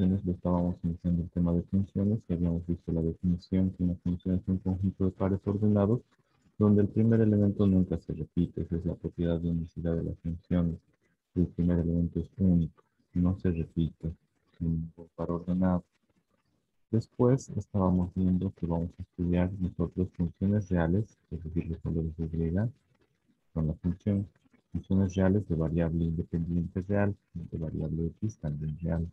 funciones lo estábamos iniciando el tema de funciones y habíamos visto la definición que una función es un conjunto de pares ordenados donde el primer elemento nunca se repite. Esa es la propiedad de unicidad de las funciones. El primer elemento es único, no se repite en un par ordenado. Después estábamos viendo que vamos a estudiar nosotros funciones reales, es decir, los valores de y con la función. Funciones reales de variable independiente real, de variable x también real.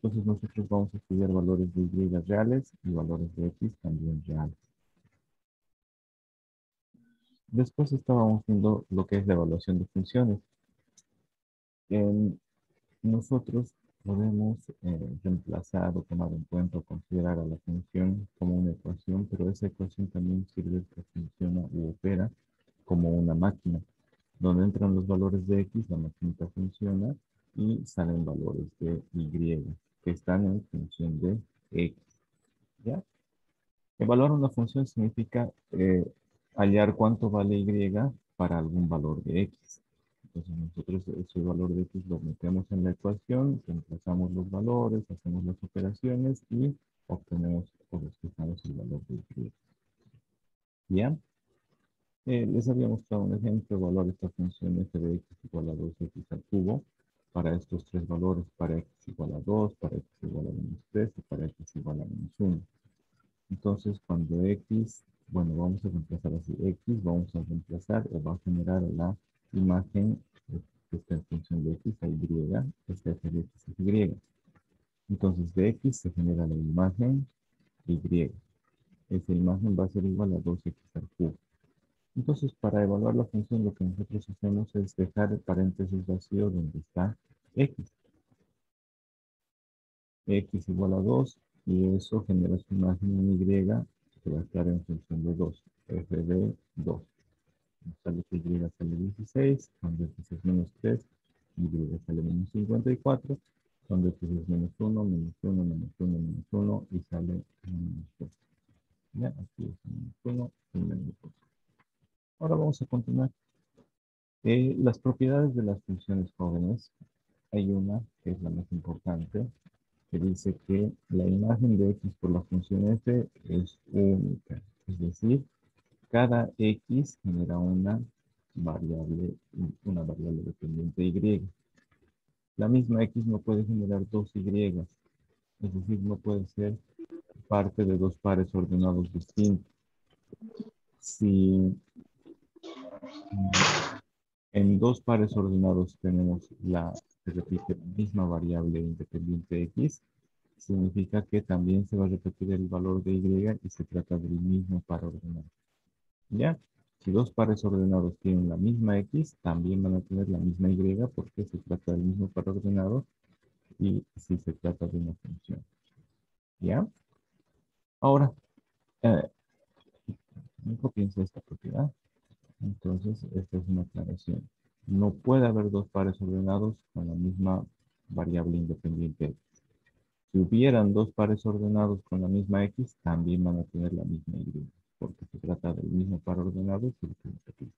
Entonces nosotros vamos a estudiar valores de y reales y valores de x también reales. Después estábamos viendo lo que es la evaluación de funciones. Nosotros podemos reemplazar o tomar en cuenta o considerar a la función como una ecuación, pero esa ecuación también sirve que funciona u opera como una máquina. Donde entran los valores de x, la maquinita funciona y salen valores de y, que están en función de x. ¿Ya? Evaluar una función significa hallar cuánto vale y para algún valor de x. Entonces nosotros ese valor de x lo metemos en la ecuación, reemplazamos los valores, hacemos las operaciones y obtenemos o despejamos el valor de y. ¿Ya? Les había mostrado un ejemplo, evaluar esta función f de x igual a 2x al cubo para estos tres valores, para x igual a 2, para x igual a menos 3 y para x igual a menos 1. Entonces, cuando x, bueno, vamos a reemplazar así, x, vamos a reemplazar o va a generar la imagen que está en función de x a y, esta f de x es y. Entonces, de x se genera la imagen y. Esa imagen va a ser igual a 2x al cubo. Entonces, para evaluar la función, lo que nosotros hacemos es dejar el paréntesis vacío donde está x. X igual a 2 y eso genera su imagen en y que va a estar en función de 2, f de 2. Sale que y sale 16, cuando x es menos 3, y sale menos 54, cuando x es menos 1, menos 1, menos 1, menos 1 y sale menos 2. Ya, aquí es menos 1 y menos 2. Ahora vamos a continuar. Las propiedades de las funciones jóvenes, hay una que es la más importante, que dice que la imagen de x por la función f es única. Es decir, cada x genera una variable dependiente y. La misma x no puede generar dos y, es decir, no puede ser parte de dos pares ordenados distintos. Si en dos pares ordenados tenemos se repite la misma variable independiente x, significa que también se va a repetir el valor de y se trata del mismo par ordenado. ¿Ya? Si dos pares ordenados tienen la misma x, también van a tener la misma y porque se trata del mismo par ordenado y si se trata de una función. ¿Ya? Ahora, eh, no piensa esta propiedad. Entonces, esta es una aclaración. No puede haber dos pares ordenados con la misma variable independiente x. Si hubieran dos pares ordenados con la misma x, también van a tener la misma y, porque se trata del mismo par ordenado y se repite.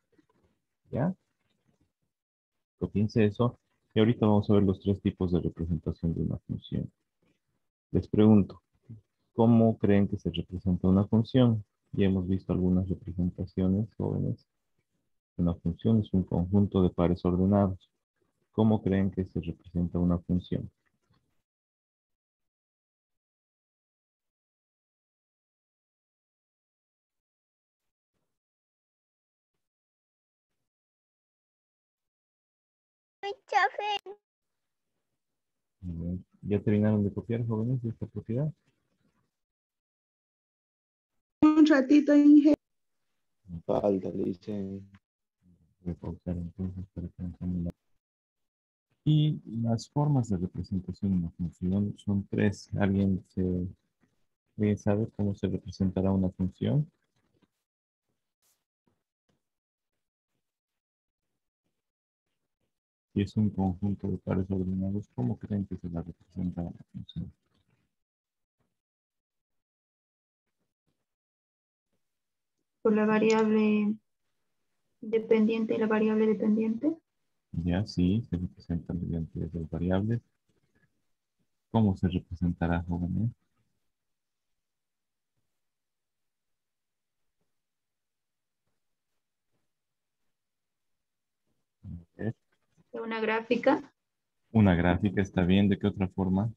¿Ya? Piense eso. Y ahorita vamos a ver los tres tipos de representación de una función. Les pregunto, ¿cómo creen que se representa una función? Ya hemos visto algunas representaciones jóvenes. Una función es un conjunto de pares ordenados. ¿Cómo creen que se representa una función? ¿Ya terminaron de copiar, jóvenes, de esta propiedad? Un ratito, Inge. Falta, le dicen. Voy a pausar entonces para que entiendan. Y las formas de representación de una función son tres. ¿Alguien sabe cómo se representará una función? Si es un conjunto de pares ordenados, ¿cómo creen que se la representa la función? Por la variable dependiente y la variable dependiente. Ya, sí, se representa mediante dos variables. ¿Cómo se representará, jóvenes? A ver, Una gráfica. una gráfica está bien. ¿De qué otra forma?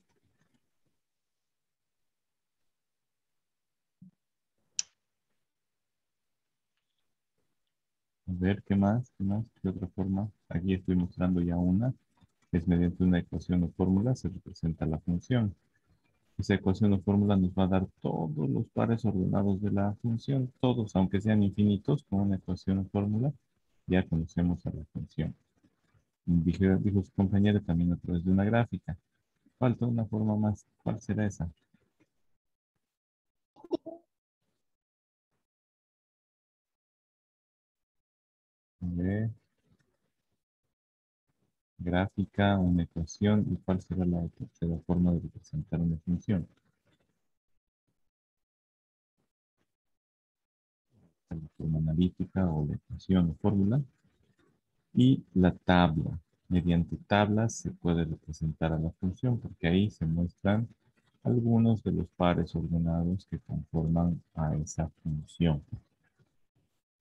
A ver, ¿qué más? ¿Qué más? ¿Qué otra forma? Aquí estoy mostrando ya una. Es mediante una ecuación o fórmula se representa la función. Esa ecuación o fórmula nos va a dar todos los pares ordenados de la función, todos, aunque sean infinitos, con una ecuación o fórmula, ya conocemos a la función. Dijo su compañera también a través de una gráfica. Falta una forma más. ¿Cuál será esa? A ver, gráfica, una ecuación, ¿y cuál será la tercera forma de representar una función? La forma analítica o la ecuación o fórmula. Y la tabla. Mediante tablas se puede representar a la función porque ahí se muestran algunos de los pares ordenados que conforman a esa función.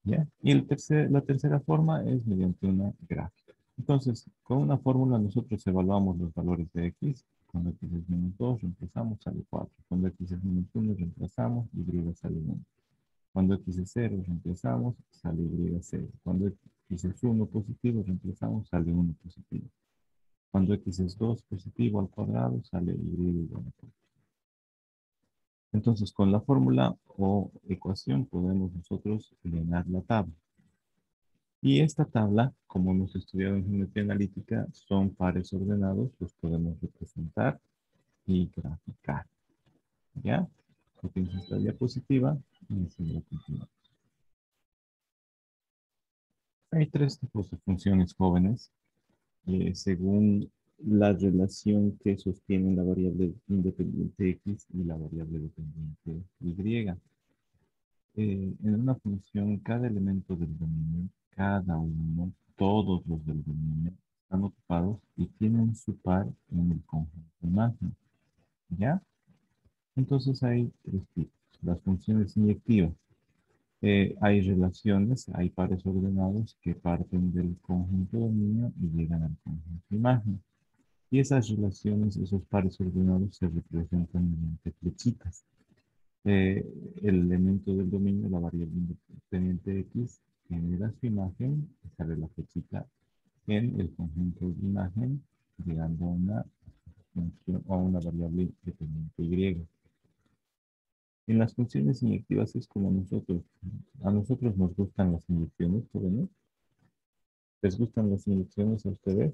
¿Ya? Y la tercera forma es mediante una gráfica. Entonces, con una fórmula nosotros evaluamos los valores de x. Cuando x es menos 2, reemplazamos, sale 4. Cuando x es menos 1, reemplazamos, y sale 1. Cuando x es 0, reemplazamos, sale y 0. Cuando x es 1 positivo, reemplazamos, sale 1 positivo. Cuando x es 2 positivo al cuadrado, sale y igual a 4. Entonces, con la fórmula o ecuación podemos nosotros llenar la tabla. Y esta tabla, como hemos estudiado en geometría analítica, son pares ordenados, los podemos representar y graficar. ¿Ya? Copiamos esta diapositiva y enseguida continuamos. Hay tres tipos de funciones jóvenes, según la relación que sostienen la variable independiente x y la variable dependiente y. En una función, cada elemento del dominio, cada uno, todos los del dominio, están ocupados y tienen su par en el conjunto imagen. ¿Ya? Entonces hay tres tipos. Las funciones inyectivas. Hay relaciones, hay pares ordenados que parten del conjunto dominio y llegan al conjunto imagen. Y esas relaciones, esos pares ordenados se representan mediante flechitas. El elemento del dominio, la variable independiente x, genera su imagen y sale la flechita en el conjunto de imagen, llegando a una función o a una variable dependiente y. En las funciones inyectivas es como a nosotros nos gustan las inyecciones, jóvenes. ¿Les gustan las inyecciones a ustedes?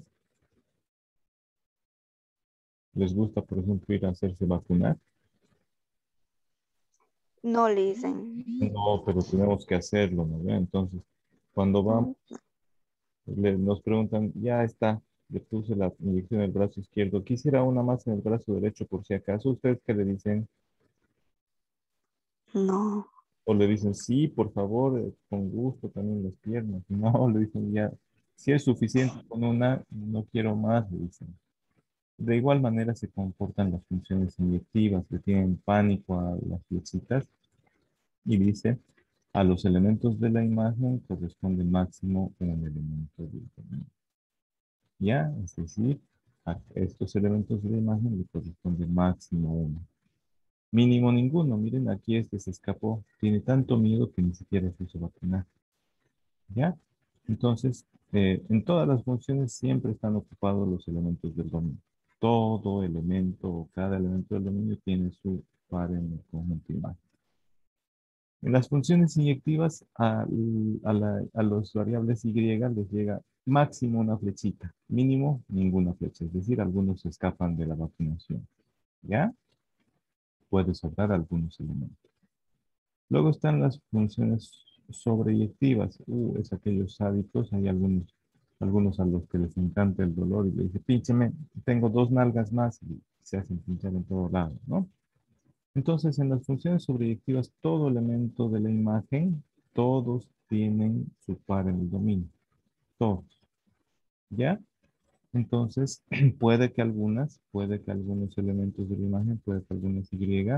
¿Les gusta, por ejemplo, ir a hacerse vacunar? No listen. No, pero tenemos que hacerlo, ¿no ve? Entonces, cuando vamos, nos preguntan, ya está, le puse la inyección en el brazo izquierdo, quisiera una más en el brazo derecho por si acaso. ¿Ustedes qué le dicen? No. O le dicen, sí, por favor, con gusto también las piernas. No, le dicen, ya, si es suficiente con una, no quiero más, le dicen. De igual manera se comportan las funciones inyectivas, le tienen pánico a las flechitas y dice, a los elementos de la imagen corresponde máximo un elemento del dominio. Ya, es decir, a estos elementos de la imagen le corresponde máximo uno. Mínimo ninguno. Miren, aquí este se escapó. Tiene tanto miedo que ni siquiera se hizo vacunar. ¿Ya? Entonces, en todas las funciones siempre están ocupados los elementos del dominio. Todo elemento o cada elemento del dominio tiene su par en el conjunto imagen. En las funciones inyectivas, a los variables y les llega máximo una flechita, mínimo ninguna flecha. Es decir, algunos se escapan de la vacunación. ¿Ya? Puede sobrar algunos elementos. Luego están las funciones sobreyectivas. Es aquellos hábitos, hay algunos a los que les encanta el dolor y le dice, píncheme, tengo 2 nalgas más y se hacen pinchar en todo lado, ¿no? Entonces, en las funciones sobreyectivas, todo elemento de la imagen, todos tienen su par en el dominio. Todos. ¿Ya? Entonces, puede que algunos elementos de la imagen, puede que algunas Y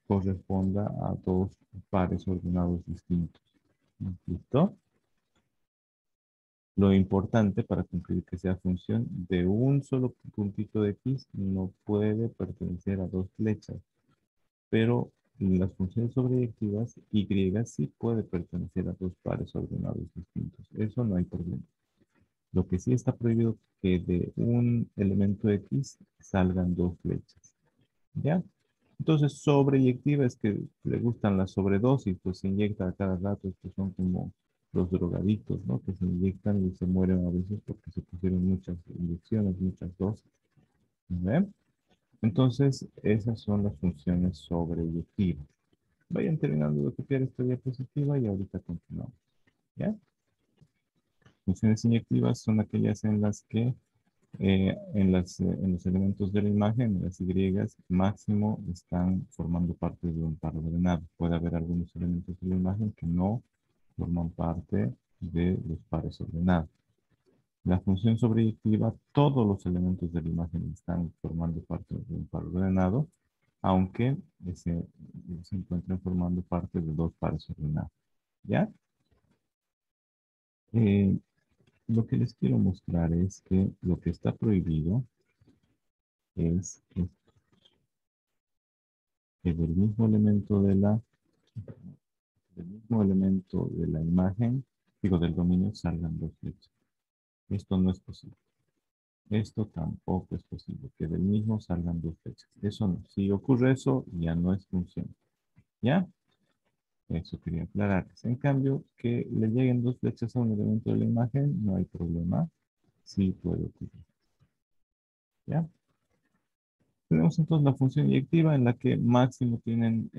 corresponda a dos pares ordenados distintos. ¿Listo? Lo importante para cumplir que sea función de un solo puntito de X no puede pertenecer a dos flechas, pero las funciones sobreyectivas Y sí puede pertenecer a dos pares ordenados distintos. Eso no hay problema. Lo que sí está prohibido que de un elemento X salgan dos flechas. ¿Ya? Entonces, sobreyectiva es que le gustan las sobredosis, pues se inyecta a cada rato, estos son como los drogadictos, ¿no? Que se inyectan y se mueren a veces porque se pusieron muchas inyecciones, muchas dosis. ¿Ven? Entonces, esas son las funciones sobreyectivas. Vayan terminando de copiar esta diapositiva y ahorita continuamos. ¿Ya? Funciones inyectivas son aquellas en las que en los elementos de la imagen, en las Y, máximo están formando parte de un par ordenado. Puede haber algunos elementos de la imagen que no forman parte de los pares ordenados. La función sobreyectiva, todos los elementos de la imagen están formando parte de un par ordenado, aunque se encuentren formando parte de dos pares ordenados. ¿Ya? Eh, lo que les quiero mostrar es que lo que está prohibido es que del mismo elemento de la imagen, digo, del dominio, salgan dos flechas. Esto no es posible. Esto tampoco es posible, que del mismo salgan dos flechas. Eso no. Si ocurre eso, ya no es función. ¿Ya? Eso quería aclararles. En cambio, que le lleguen dos flechas a un elemento de la imagen, no hay problema. Sí puede ocurrir. ¿Ya? Tenemos entonces la función inyectiva en la que máximo tienen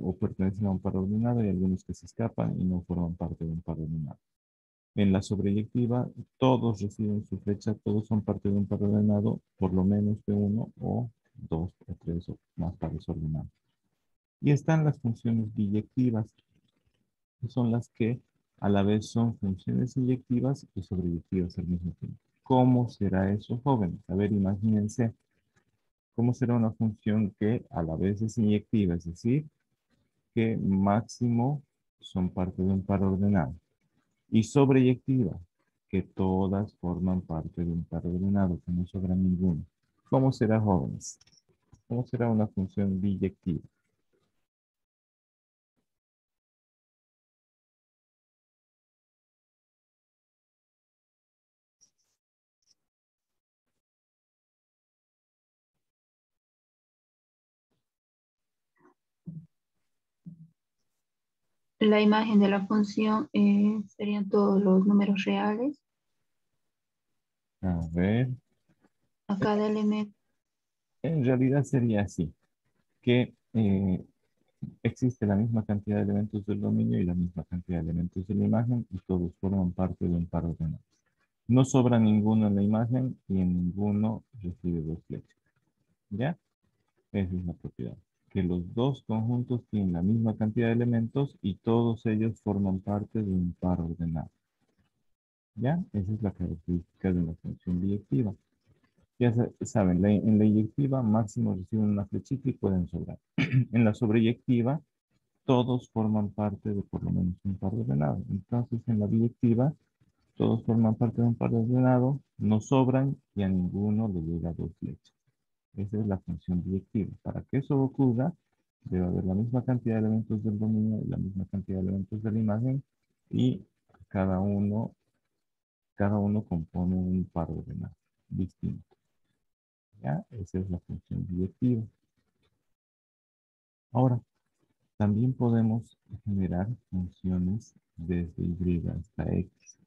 o pertenecen a un par ordenado y algunos que se escapan y no forman parte de un par ordenado. En la sobreyectiva, todos reciben su flecha, todos son parte de un par ordenado, por lo menos de uno o dos o tres o más pares ordenados. Y están las funciones biyectivas, que son las que a la vez son funciones inyectivas y sobreyectivas al mismo tiempo. ¿Cómo será eso, jóvenes? A ver, imagínense. ¿Cómo será una función que a la vez es inyectiva? Es decir, que máximo son parte de un par ordenado. Y sobreyectiva, que todas forman parte de un par ordenado, que no sobra ninguno. ¿Cómo será, jóvenes? ¿Cómo será una función biyectiva? La imagen de la función serían todos los números reales. A ver, A cada elemento. en realidad sería así, que existe la misma cantidad de elementos del dominio y la misma cantidad de elementos de la imagen y todos forman parte de un par ordenado. No sobra ninguno en la imagen y en ninguno recibe dos flechas. ¿Ya? Esa es la propiedad. Que los dos conjuntos tienen la misma cantidad de elementos y todos ellos forman parte de un par ordenado. ¿Ya? Esa es la característica de una función biyectiva. Ya saben, en la inyectiva máximo reciben una flechita y pueden sobrar. En la sobreyectiva, todos forman parte de por lo menos un par ordenado. Entonces, en la biyectiva, todos forman parte de un par ordenado, no sobran y a ninguno le llega dos flechas. Esa es la función biyectiva. Para que eso ocurra, debe haber la misma cantidad de elementos del dominio y la misma cantidad de elementos de la imagen y cada uno, cada uno compone un par ordenado distinto. ¿Ya? Esa es la función biyectiva. Ahora, también podemos generar funciones desde Y hasta X,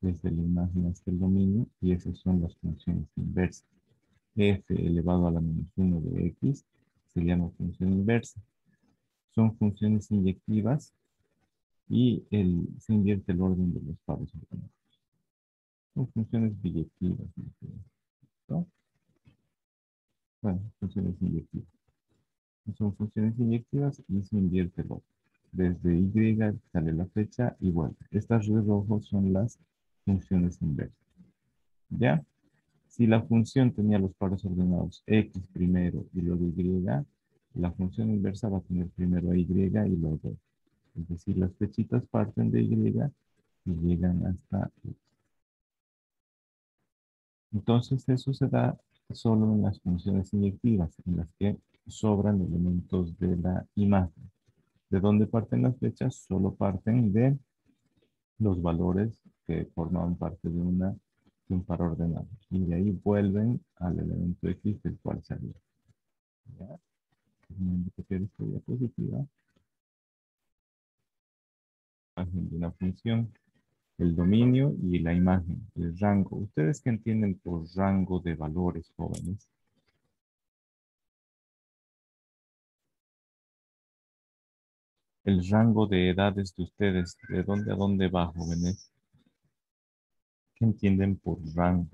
desde la imagen hasta el dominio, y esas son las funciones inversas. F elevado a la menos 1 de X se llama función inversa. Son funciones inyectivas y se invierte el orden de los pares ordenados. Son funciones biyectivas, ¿no? Bueno, funciones inyectivas. Son funciones inyectivas y se invierte el orden. Desde Y sale la flecha y vuelve. Estas red rojos son las funciones inversas. ¿Ya? Si la función tenía los pares ordenados x primero y luego y, la función inversa va a tener primero a y y luego. Es decir, las flechitas parten de y llegan hasta x. Entonces, eso se da solo en las funciones inyectivas, en las que sobran elementos de la imagen. ¿De dónde parten las flechas? Solo parten de los valores que formaban parte de un par ordenado. Y de ahí vuelven al elemento x del cual salió. ¿Ya? Terminando de copiar esta diapositiva. Imagen de una función, el dominio y la imagen, el rango. ¿Ustedes qué entienden por rango de valores, jóvenes? El rango de edades de ustedes, ¿de dónde a dónde va, jóvenes? ¿Qué entienden por rango?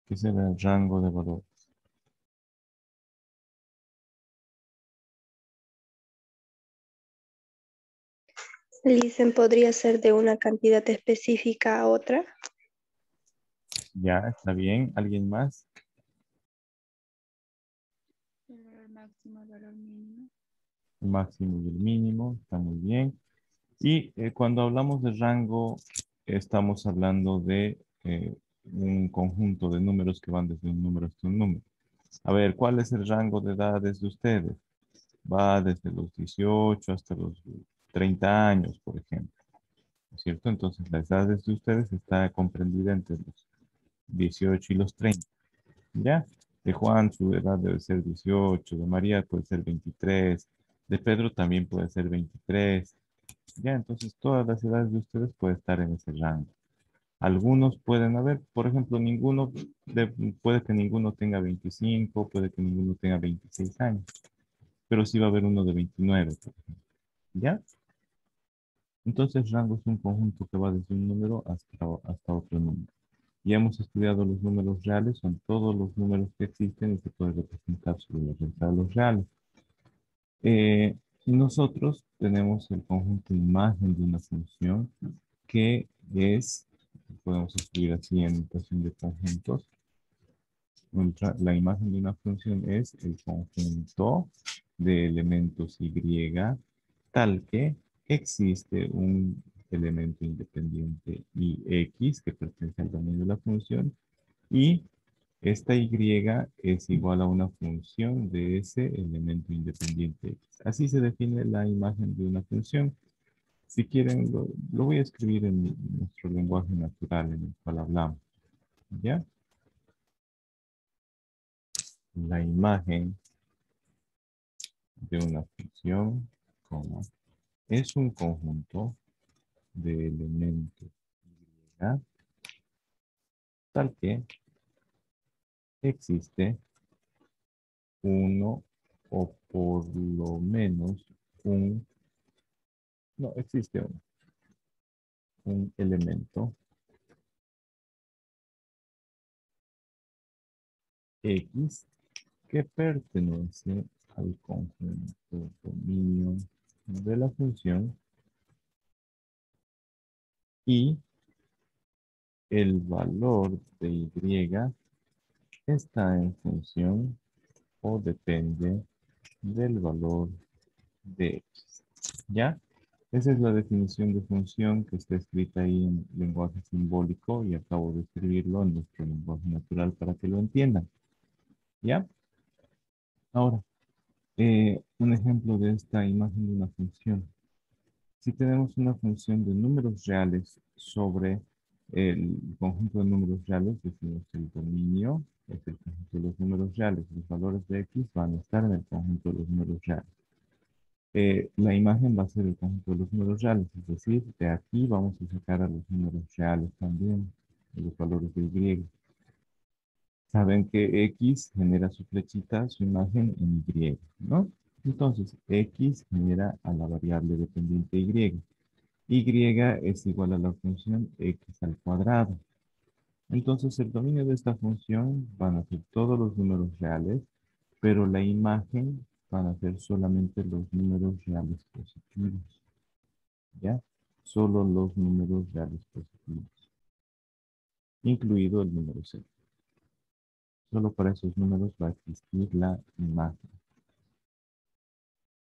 ¿Qué será el rango de valores? Listen, ¿podría ser de una cantidad específica a otra? Ya, está bien. ¿Alguien más? El valor máximo, el valor mínimo. El máximo y el mínimo, está muy bien. Y cuando hablamos de rango, estamos hablando de un conjunto de números que van desde un número hasta un número. A ver, ¿cuál es el rango de edades de ustedes? Va desde los 18 hasta los 30 años, por ejemplo. ¿No es cierto? Entonces, las edades de ustedes está comprendida entre los 18 y los 30. ¿Ya? De Juan, su edad debe ser 18, de María puede ser 23, de Pedro también puede ser 23. Ya, entonces todas las edades de ustedes pueden estar en ese rango. Algunos pueden haber, por ejemplo, puede que ninguno tenga 25, puede que ninguno tenga 26 años, pero sí va a haber uno de 29, por ejemplo. ¿Ya? Entonces, rango es un conjunto que va desde un número hasta otro número. Ya hemos estudiado los números reales, son todos los números que existen y se puede representar sobre la recta de los reales. Nosotros tenemos el conjunto imagen de una función que es, podemos escribir así en notación de conjuntos, la imagen de una función es el conjunto de elementos y tal que existe un elemento independiente y x que pertenece al dominio de la función y esta y es igual a una función de ese elemento independiente x. Así se define la imagen de una función. Si quieren, lo voy a escribir en nuestro lenguaje natural en el cual hablamos. ¿Ya? La imagen de una función, coma, es un conjunto de elementos y tal que existe uno o por lo menos no existe un elemento X que pertenece al conjunto dominio de la función y el valor de Y está en función o depende del valor de X. ¿Ya? Esa es la definición de función que está escrita ahí en lenguaje simbólico y acabo de escribirlo en nuestro lenguaje natural para que lo entiendan. ¿Ya? Ahora, un ejemplo de esta imagen de una función. Si tenemos una función de números reales sobre el conjunto de números reales, decimos el dominio es el conjunto de los números reales. Los valores de x van a estar en el conjunto de los números reales. La imagen va a ser el conjunto de los números reales, es decir, de aquí vamos a sacar a los números reales también, los valores de y. Saben que X genera su flechita, su imagen en Y, ¿no? Entonces, X genera a la variable dependiente Y. Y es igual a la función X al cuadrado. Entonces, el dominio de esta función van a ser todos los números reales, pero la imagen van a ser solamente los números reales positivos. ¿Ya? Solo los números reales positivos, incluido el número 0. Solo para esos números va a existir la imagen.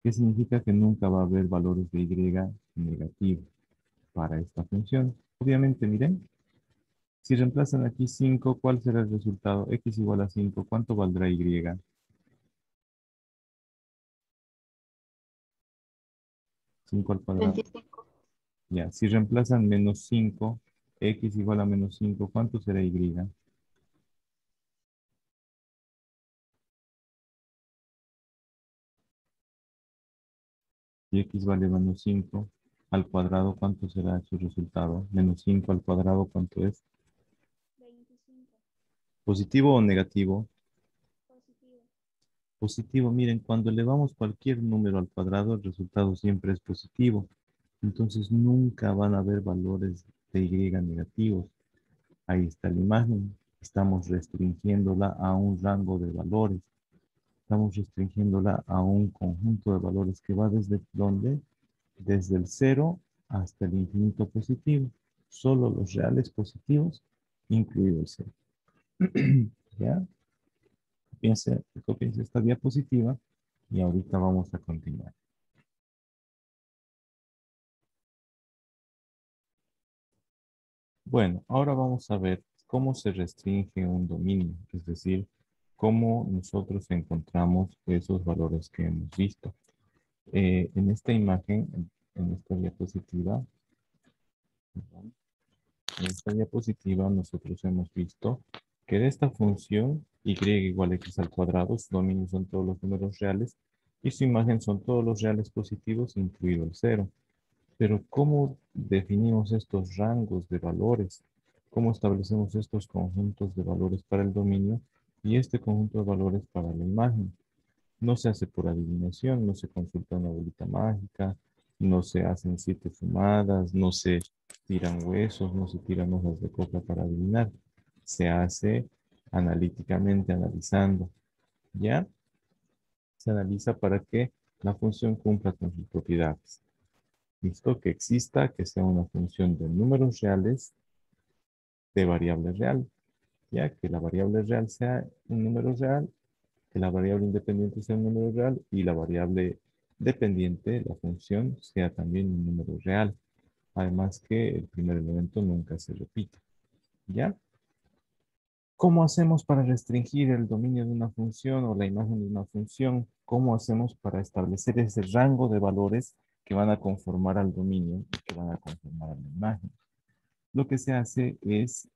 ¿Qué significa? Que nunca va a haber valores de y negativos para esta función. Obviamente, miren, si reemplazan aquí 5, ¿cuál será el resultado? X igual a 5, ¿cuánto valdrá y? 5 al cuadrado. 25. Ya, si reemplazan menos 5, X igual a menos 5, ¿cuánto será Y? Y X vale menos 5 al cuadrado, ¿cuánto será su resultado? Menos 5 al cuadrado, ¿cuánto es? 25. ¿Positivo o negativo? Positivo. Positivo, miren, cuando elevamos cualquier número al cuadrado, el resultado siempre es positivo. Entonces nunca van a haber valores de Y negativos. Ahí está la imagen. Estamos restringiéndola a un rango de valores. Estamos restringiéndola a un conjunto de valores que va desde ¿dónde? Desde el 0 hasta el infinito positivo. Solo los reales positivos, incluido el 0. ¿Ya? Copiense esta diapositiva y ahorita vamos a continuar. Bueno, ahora vamos a ver cómo se restringe un dominio, es decir, cómo nosotros encontramos esos valores que hemos visto. En esta imagen, en esta diapositiva, perdón, en esta diapositiva nosotros hemos visto que de esta función y igual a x al cuadrado, su dominio son todos los números reales y su imagen son todos los reales positivos, incluido el 0. Pero ¿cómo definimos estos rangos de valores? ¿Cómo establecemos estos conjuntos de valores para el dominio y este conjunto de valores para la imagen? No se hace por adivinación, no se consulta una bolita mágica, no se hacen 7 sumadas, no se tiran huesos, no se tiran hojas de coca para adivinar. Se hace analíticamente, analizando. ¿Ya? Se analiza para que la función cumpla con sus propiedades. ¿Listo? Que exista, que sea una función de números reales de variable real. Ya que la variable real sea un número real, que la variable independiente sea un número real y la variable dependiente, la función, sea también un número real. Además que el primer elemento nunca se repite. ¿Ya? ¿Cómo hacemos para restringir el dominio de una función o la imagen de una función? ¿Cómo hacemos para establecer ese rango de valores que van a conformar al dominio y que van a conformar a la imagen? Lo que se hace es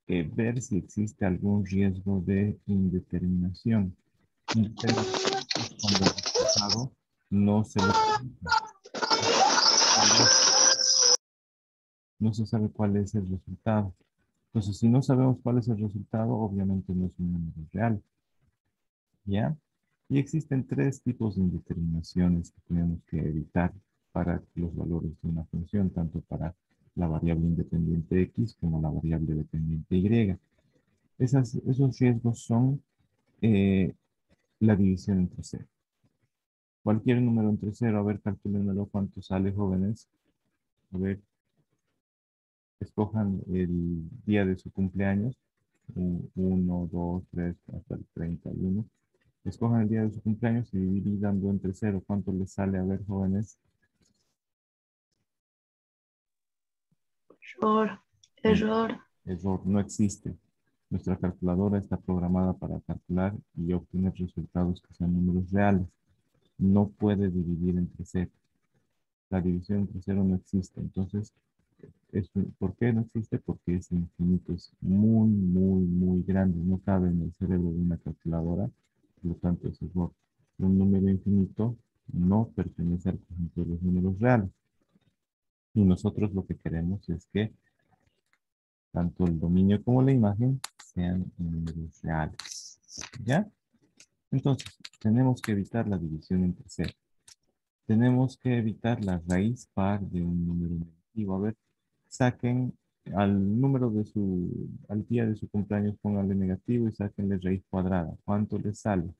ver si existe algún riesgo de indeterminación. Indeterminación es cuando el resultado no se localiza. No se sabe cuál es el resultado. Entonces, si no sabemos cuál es el resultado, obviamente no es un número real. ¿Ya? Y existen 3 tipos de indeterminaciones que tenemos que evitar para los valores de una función, tanto para la variable independiente x como la variable dependiente y. Esos riesgos son la división entre 0. Cualquier número entre 0, a ver, calcúlenmelo cuánto sale, jóvenes. A ver, escojan el día de su cumpleaños. 1, 2, 3, hasta el 31. Escojan el día de su cumpleaños y dividando entre 0. ¿Cuánto les sale? A ver, jóvenes. Error. Error, no existe. Nuestra calculadora está programada para calcular y obtener resultados que sean números reales. No puede dividir entre 0. La división entre 0 no existe. Entonces, ¿por qué no existe? Porque es infinito, es muy, muy, muy grande. No cabe en el cerebro de una calculadora, por lo tanto es error. Un número infinito no pertenece al conjunto de los números reales. Y nosotros lo que queremos es que tanto el dominio como la imagen sean números reales. ¿Ya? Entonces, tenemos que evitar la división entre 0. Tenemos que evitar la raíz par de un número negativo. A ver, saquen al número de al día de su cumpleaños pónganle negativo y sáquenle raíz cuadrada. ¿Cuánto les sale?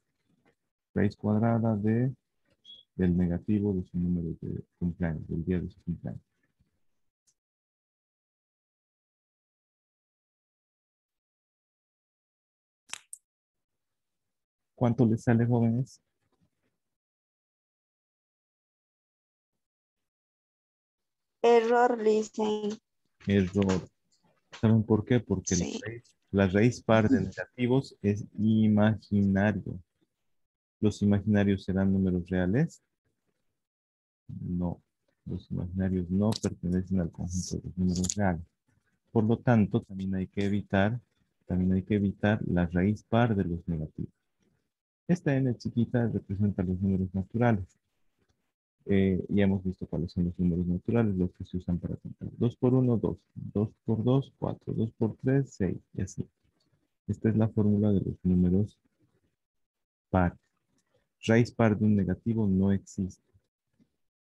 Raíz cuadrada del negativo de su número de cumpleaños, del día de su cumpleaños. ¿Cuánto les sale, jóvenes? Error, listen. Error. ¿Saben por qué? Porque Sí. la raíz par de negativos es imaginario. ¿Los imaginarios serán números reales? No. Los imaginarios no pertenecen al conjunto de los números reales. Por lo tanto, también hay que evitar la raíz par de los negativos. Esta n chiquita representa los números naturales. Ya hemos visto cuáles son los números naturales, los que se usan para contar. 2 por 1, 2. 2 por 2, 4. 2 por 3, 6. Y así. Esta es la fórmula de los números par. Raíz par de un negativo no existe.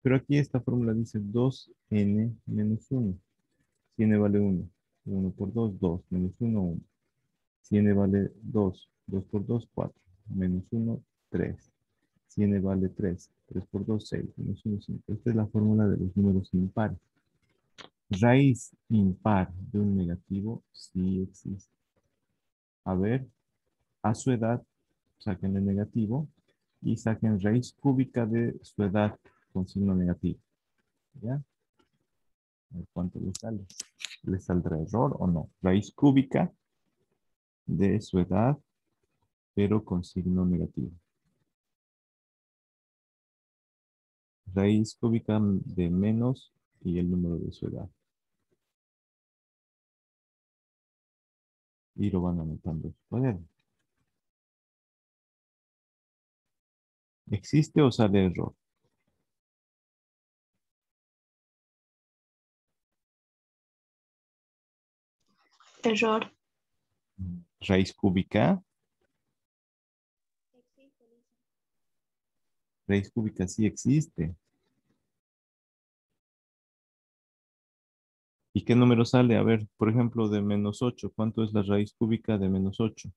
Pero aquí esta fórmula dice 2n menos 1. Si n vale 1. 1 por 2, 2. Menos 1, 1. Si n vale 2. 2 por 2, 4. Menos 1, 3. Si n vale 3. 3 por 2, 6. Menos 1, 5. Esta es la fórmula de los números impares. Raíz impar de un negativo sí existe. A ver, a su edad, saquen el negativo y saquen raíz cúbica de su edad con signo negativo. ¿Ya? A ver cuánto les sale. ¿Les saldrá error o no? Raíz cúbica de su edad, pero con signo negativo. Raíz cúbica de menos y el número de su edad. Y lo van anotando en su cuaderno. ¿Existe o sale error? Error. Raíz cúbica. Raíz cúbica sí existe. ¿Y qué número sale? A ver, por ejemplo, de menos 8. ¿Cuánto es la raíz cúbica de menos 8?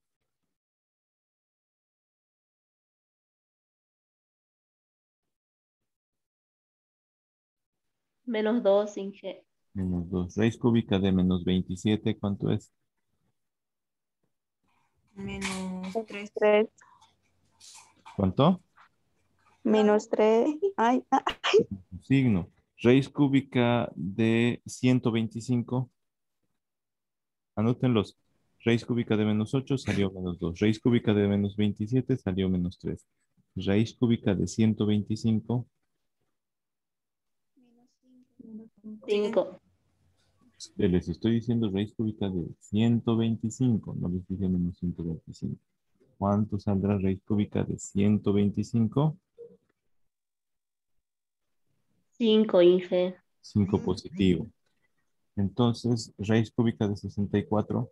Menos 2, Inge. Menos 2. Raíz cúbica de menos 27. ¿Cuánto es? Menos 3. 3. ¿Cuánto? Menos 3. Ay, Un signo. Raíz cúbica de 125. Anótenlos. Raíz cúbica de menos 8 salió menos 2. Raíz cúbica de menos 27 salió menos 3. Raíz cúbica de 125. 5. Les estoy diciendo raíz cúbica de 125. No les dije menos 125. ¿Cuánto saldrá raíz cúbica de 125? 5, Inge. 5 positivo. Entonces, raíz cúbica de 64.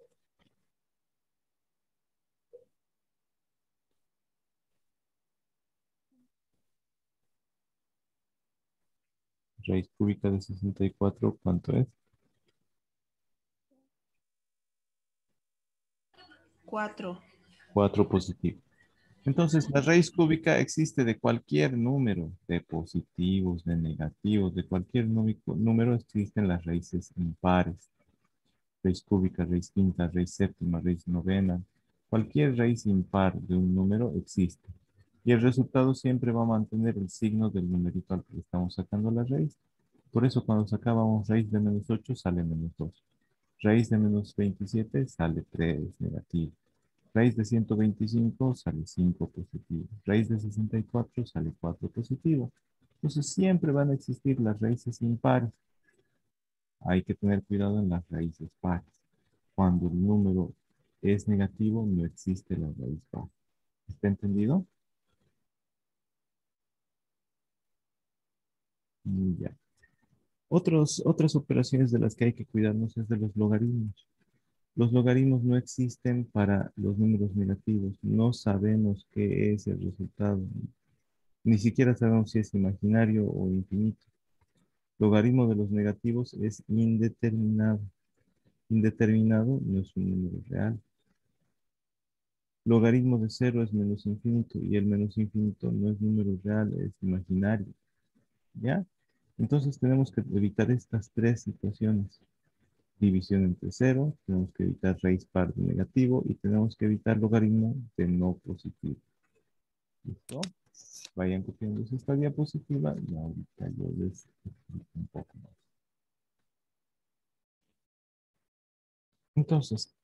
Raíz cúbica de 64, ¿cuánto es? 4. 4 positivo. Entonces, la raíz cúbica existe de cualquier número, de positivos, de negativos, de cualquier número existen las raíces impares. Raíz cúbica, raíz quinta, raíz séptima, raíz novena. Cualquier raíz impar de un número existe. Y el resultado siempre va a mantener el signo del numerito al que le estamos sacando la raíz. Por eso cuando sacábamos raíz de menos 8 sale menos 2. Raíz de menos 27 sale 3 negativo. Raíz de 125 sale 5 positivo. Raíz de 64 sale 4 positivo. Entonces siempre van a existir las raíces impares. Hay que tener cuidado en las raíces pares. Cuando el número es negativo, no existe la raíz par. ¿Está entendido? Ya. Otras operaciones de las que hay que cuidarnos es de los logaritmos. Los logaritmos no existen para los números negativos. No sabemos qué es el resultado. Ni siquiera sabemos si es imaginario o infinito. Logaritmo de los negativos es indeterminado. Indeterminado no es un número real. Logaritmo de 0 es menos infinito y el menos infinito no es número real, es imaginario. ¿Ya? Entonces tenemos que evitar estas tres situaciones. División entre 0, tenemos que evitar raíz par de negativo y tenemos que evitar logaritmo de no positivo. ¿Listo? Vayan copiando esta diapositiva y ahorita yo les explico un poco más. Entonces,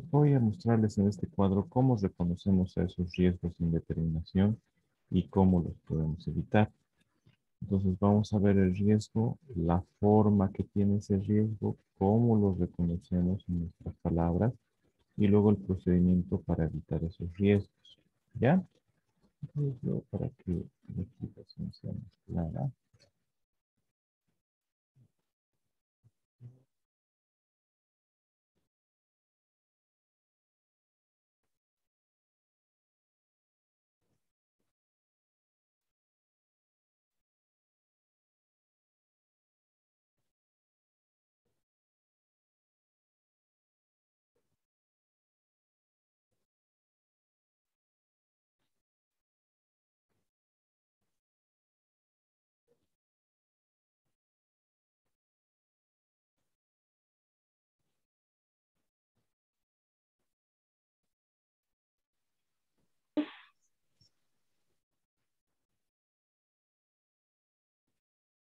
voy a mostrarles en este cuadro cómo reconocemos a esos riesgos de indeterminación y cómo los podemos evitar. Entonces vamos a ver el riesgo, la forma que tiene ese riesgo, cómo lo reconocemos en nuestras palabras y luego el procedimiento para evitar esos riesgos. ¿Ya? Entonces, para que la explicación sea más clara.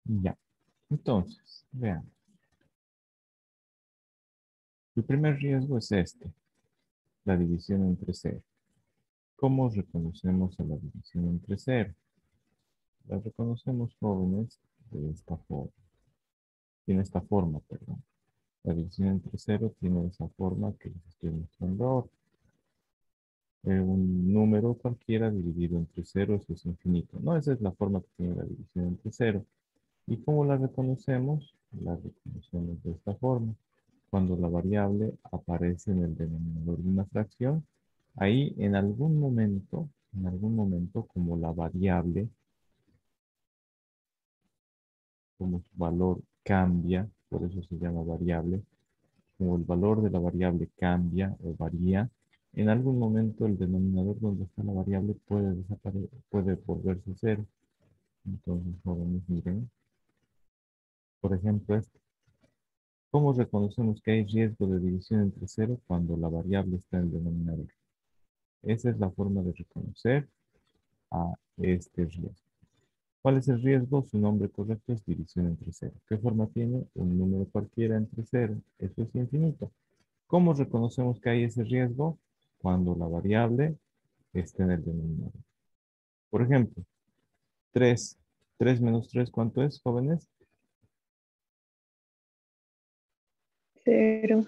Ya. Entonces, vean. El primer riesgo es este, la división entre cero. ¿Cómo reconocemos a la división entre cero? La reconocemos, jóvenes, de esta forma. Tiene esta forma, perdón. La división entre cero tiene esa forma que les estoy mostrando ahora. Un número cualquiera dividido entre cero, eso es infinito. No, esa es la forma que tiene la división entre cero. ¿Y cómo la reconocemos? La reconocemos de esta forma. Cuando la variable aparece en el denominador de una fracción, ahí en algún momento, como la variable, como su valor cambia, por eso se llama variable, como el valor de la variable cambia o varía, en algún momento el denominador donde está la variable puede desaparecer, puede volverse cero. Entonces, jóvenes, miren, por ejemplo, ¿cómo reconocemos que hay riesgo de división entre cero cuando la variable está en el denominador? Esa es la forma de reconocer a este riesgo. ¿Cuál es el riesgo? Su nombre correcto es división entre cero. ¿Qué forma tiene? Un número cualquiera entre cero. Eso es infinito. ¿Cómo reconocemos que hay ese riesgo? Cuando la variable está en el denominador. Por ejemplo, 3. 3 menos 3, ¿cuánto es, jóvenes? 0.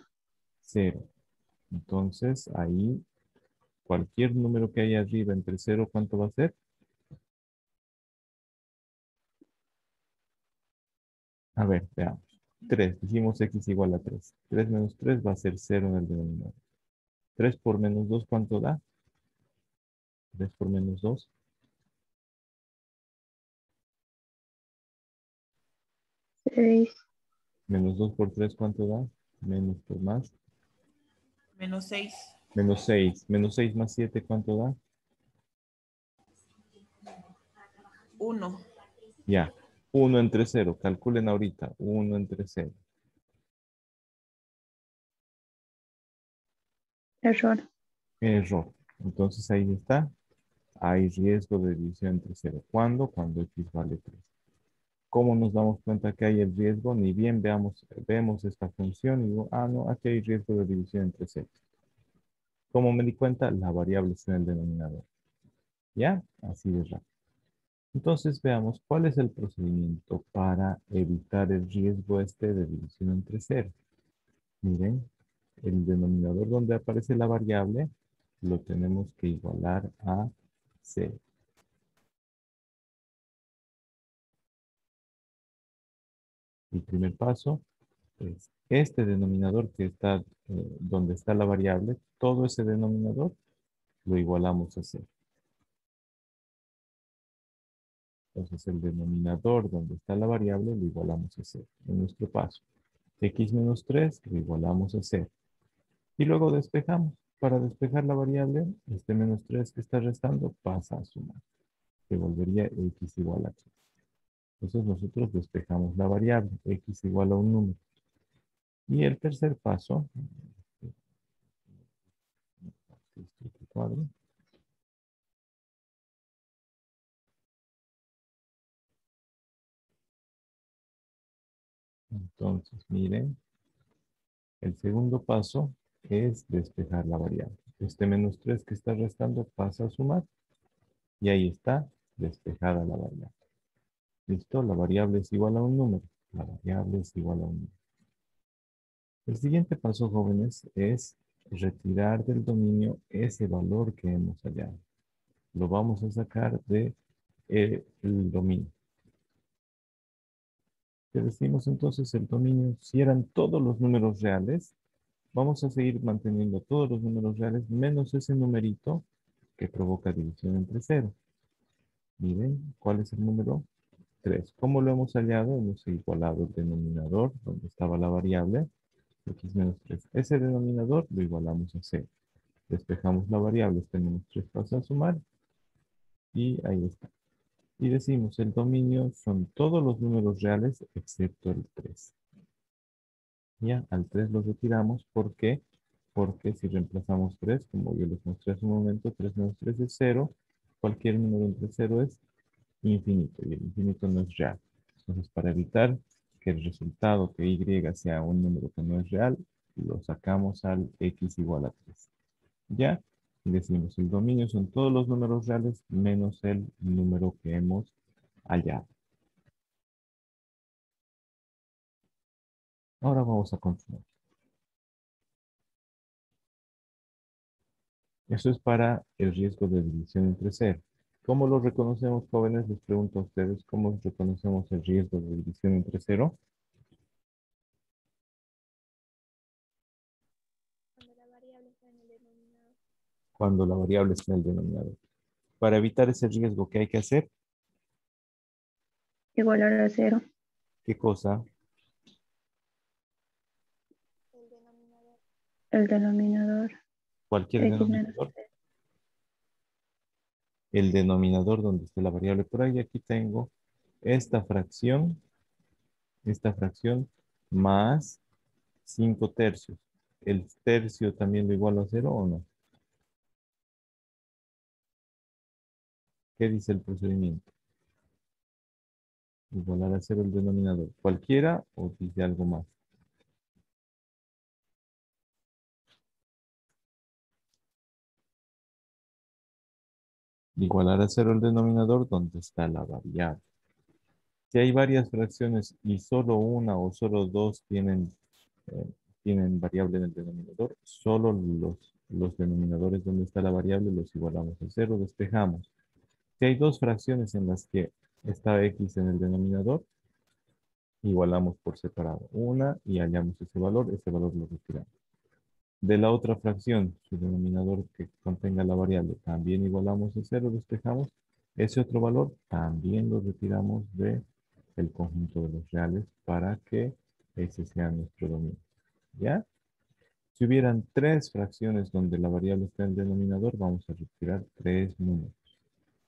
0. Entonces, ahí, cualquier número que haya arriba entre 0, ¿cuánto va a ser? A ver, veamos. 3. Dijimos x igual a 3. 3 menos 3 va a ser 0 en el denominador. 3 por menos 2, ¿cuánto da? 3 por menos 2. 6. Menos 2 por 3, ¿cuánto da? Menos por más. Menos 6. Menos 6. Menos 6 más 7, ¿cuánto da? 1. Ya. 1 entre 0. Calculen ahorita. 1 entre 0. Error. Error. Entonces ahí está. Hay riesgo de división entre 0. ¿Cuándo? Cuando x vale 3. ¿Cómo nos damos cuenta que hay el riesgo? Ni bien vemos esta función y digo, no, aquí hay riesgo de división entre 0. ¿Cómo me di cuenta? La variable está en el denominador. ¿Ya? Así de rápido. Entonces veamos cuál es el procedimiento para evitar el riesgo de división entre 0. Miren, el denominador donde aparece la variable lo tenemos que igualar a 0. El primer paso es este denominador que está donde está la variable, todo ese denominador lo igualamos a 0. Entonces el denominador donde está la variable lo igualamos a 0 en nuestro paso. X menos 3 lo igualamos a 0. Y luego despejamos. Para despejar la variable, este menos 3 que está restando pasa a sumar. Se volvería X igual a 3. Entonces nosotros despejamos la variable, X igual a un número. Y el tercer paso, este cuadro. Entonces, miren, el segundo paso es despejar la variable. Este menos 3 que está restando pasa a sumar. Y ahí está despejada la variable. ¿Listo? La variable es igual a un número. La variable es igual a un número. El siguiente paso, jóvenes, es retirar del dominio ese valor que hemos hallado. Lo vamos a sacar de el dominio. ¿Qué decimos entonces? El dominio, si eran todos los números reales, vamos a seguir manteniendo todos los números reales menos ese numerito que provoca división entre cero. Miren, ¿cuál es el número? 3. ¿Cómo lo hemos hallado? Hemos igualado el denominador, donde estaba la variable, x menos 3. Ese denominador lo igualamos a 0. Despejamos la variable, este menos 3 pasa a sumar, y ahí está. Y decimos, el dominio son todos los números reales excepto el 3. Ya, al 3 lo retiramos, ¿por qué? Porque si reemplazamos 3, como yo les mostré hace un momento, 3 menos 3 es 0. Cualquier número entre 0 es infinito, y el infinito no es real. Entonces, para evitar que el resultado que y sea un número que no es real, lo sacamos al x igual a 3. ¿Ya? Y decimos, el dominio son todos los números reales menos el número que hemos hallado. Ahora vamos a continuar. Eso es para el riesgo de división entre cero. ¿Cómo lo reconocemos, jóvenes? Les pregunto a ustedes, ¿cómo reconocemos el riesgo de división entre cero? Cuando la variable está en el denominador. Para evitar ese riesgo, ¿qué hay que hacer? Igualar a 0. ¿Qué cosa? El denominador. Cualquier X menos denominador. El denominador donde esté la variable. Por ahí aquí tengo esta fracción más 5 tercios. ¿El tercio también lo igual a 0 o no? ¿Qué dice el procedimiento? Igualar a 0 el denominador. ¿Cualquiera o dice algo más? Igualar a 0 el denominador donde está la variable. Si hay varias fracciones y solo una o solo dos eh, tienen variable en el denominador, solo los denominadores donde está la variable los igualamos a 0, despejamos. Si hay dos fracciones en las que está x en el denominador, igualamos por separado. Una y hallamos ese valor lo retiramos. De la otra fracción, su denominador que contenga la variable, también igualamos a 0, despejamos. Ese otro valor también lo retiramos de el conjunto de los reales para que ese sea nuestro dominio. ¿Ya? Si hubieran tres fracciones donde la variable está en el denominador, vamos a retirar tres números.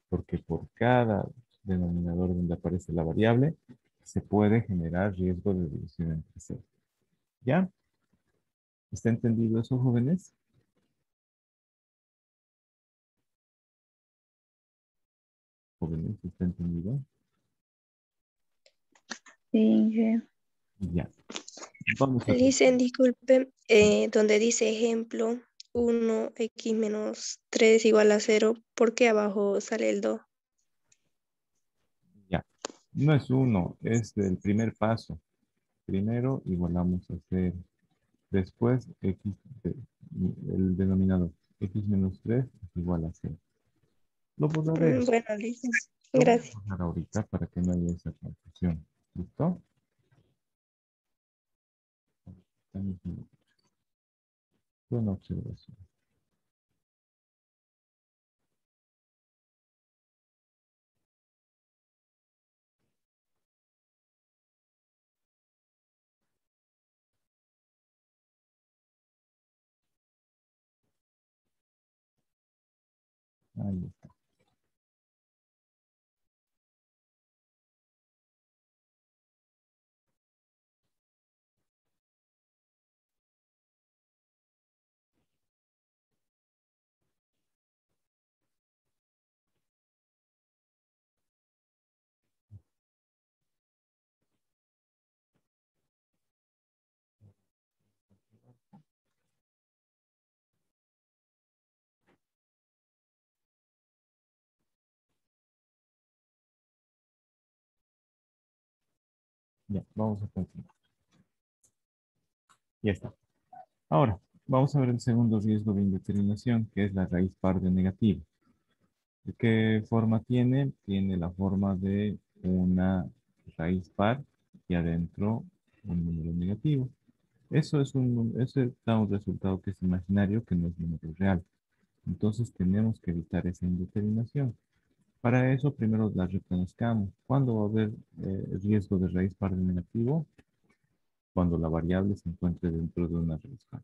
Porque por cada denominador donde aparece la variable, se puede generar riesgo de división entre cero. ¿Ya? ¿Está entendido eso, jóvenes? Jóvenes, ¿está entendido? Sí. Ya. Vamos a Dicen, disculpe, donde dice ejemplo 1x menos 3 igual a 0, ¿por qué abajo sale el 2? Ya. No es uno, es el primer paso. Primero igualamos a 0. Después el denominador. X menos 3 es igual a 0. Lo borraré. Bueno, dicen. Lo voy a Gracias. borrar ahorita para que no haya esa confusión. ¿Listo? Buena observación. Ahí está. Ya, vamos a continuar. Ya está. Ahora, vamos a ver el segundo riesgo de indeterminación, que es la raíz par de negativa. ¿De qué forma tiene? Tiene la forma de una raíz par y adentro un número negativo. Eso da un resultado que es imaginario, que no es número real. Entonces tenemos que evitar esa indeterminación. Para eso, primero la reconozcamos. ¿Cuándo va a haber riesgo de raíz par de negativo? Cuando la variable se encuentre dentro de una raíz par.